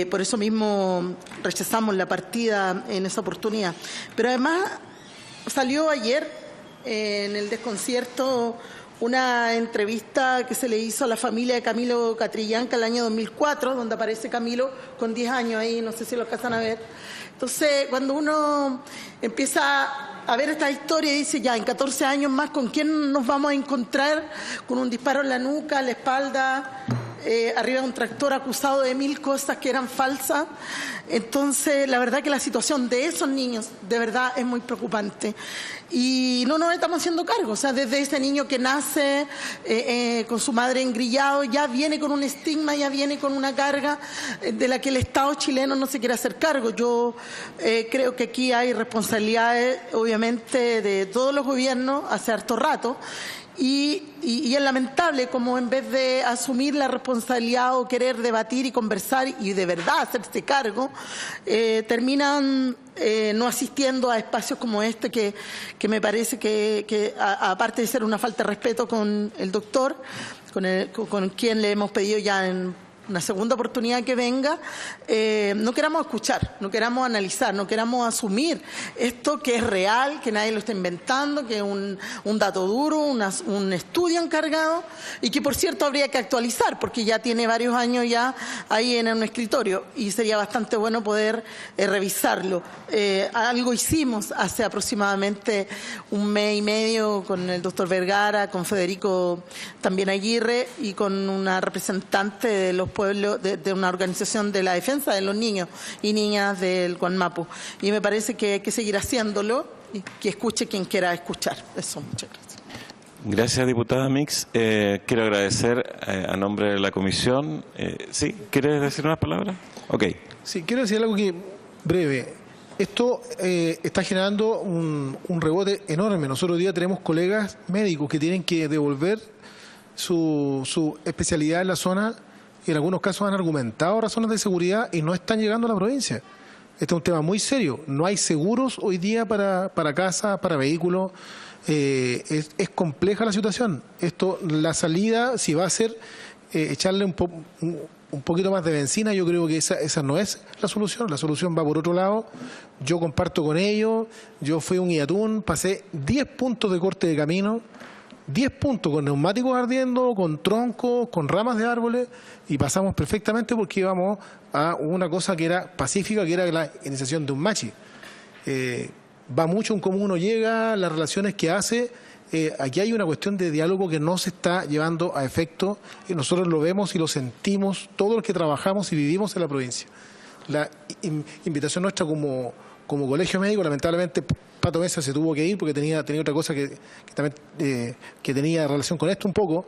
Por eso mismo rechazamos la partida en esa oportunidad. Pero además salió ayer en el desconcierto una entrevista que se le hizo a la familia de Camilo Catrillanca el año 2004, donde aparece Camilo con 10 años ahí, no sé si lo alcanzan a ver. Entonces, cuando uno empieza a ver esta historia y dice, ya, en 14 años más, ¿con quién nos vamos a encontrar? Con un disparo en la nuca, en la espalda, arriba de un tractor, acusado de 1000 cosas que eran falsas. Entonces, la verdad que la situación de esos niños, de verdad, es muy preocupante. Y no nos estamos haciendo cargo. O sea, desde ese niño que nace con su madre engrillado, ya viene con un estigma, ya viene con una carga de la que el Estado chileno no se quiere hacer cargo. Yo creo que aquí hay responsabilidades, obviamente, de todos los gobiernos hace harto rato. Y es lamentable como en vez de asumir la responsabilidad o querer debatir y conversar y de verdad hacerse cargo, terminan no asistiendo a espacios como este que me parece que aparte de ser una falta de respeto con el doctor, con quien le hemos pedido ya en una segunda oportunidad que venga, no queramos escuchar, no queramos analizar, no queramos asumir esto que es real, que nadie lo está inventando, que es un dato duro, un estudio encargado y que, por cierto, habría que actualizar porque ya tiene varios años ya ahí en un escritorio y sería bastante bueno poder revisarlo. Algo hicimos hace aproximadamente un mes y medio con el doctor Vergara, con Federico también Aguirre y con una representante de los pueblos, de una organización de la defensa de los niños y niñas del Guanmapu. Y me parece que hay que seguir haciéndolo y que escuche quien quiera escuchar. Eso, muchas gracias. Gracias, diputada Mix. Quiero agradecer a nombre de la comisión. ¿Sí? ¿Quieres decir unas palabras? Ok. Sí, quiero decir algo que breve. Esto está generando un rebote enorme. Nosotros hoy día tenemos colegas médicos que tienen que devolver su especialidad en la zona y en algunos casos han argumentado razones de seguridad y no están llegando a la provincia. Este es un tema muy serio. No hay seguros hoy día para casas, para vehículos. Es compleja la situación. La salida, si va a ser echarle un poquito más de benzina, yo creo que esa no es la solución. La solución va por otro lado. Yo comparto con ellos. Yo fui a un IATUN, pasé 10 puntos de corte de camino, 10 puntos con neumáticos ardiendo, con troncos, con ramas de árboles, y pasamos perfectamente porque íbamos a una cosa que era pacífica, que era la iniciación de un machi. Va mucho en cómo uno llega, las relaciones que hace. Aquí hay una cuestión de diálogo que no se está llevando a efecto y nosotros lo vemos y lo sentimos todos los que trabajamos y vivimos en la provincia. La invitación nuestra como colegio médico, lamentablemente Pato Mesa se tuvo que ir porque tenía otra cosa que también que tenía relación con esto un poco.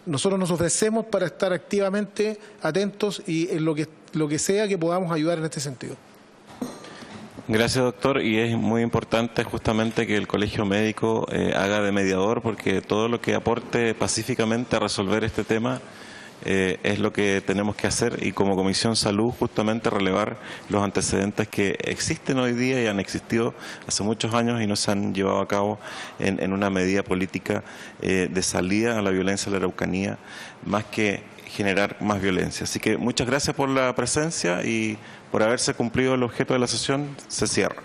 nosotros nos ofrecemos para estar activamente atentos y en lo que sea que podamos ayudar en este sentido. Gracias, doctor. Y es muy importante justamente que el Colegio Médico haga de mediador, porque todo lo que aporte pacíficamente a resolver este tema es lo que tenemos que hacer, y como Comisión Salud justamente relevar los antecedentes que existen hoy día y han existido hace muchos años y no se han llevado a cabo en una medida política de salida a la violencia de la Araucanía, más que generar más violencia. Así que muchas gracias por la presencia y por haberse cumplido el objeto de la sesión. Se cierra.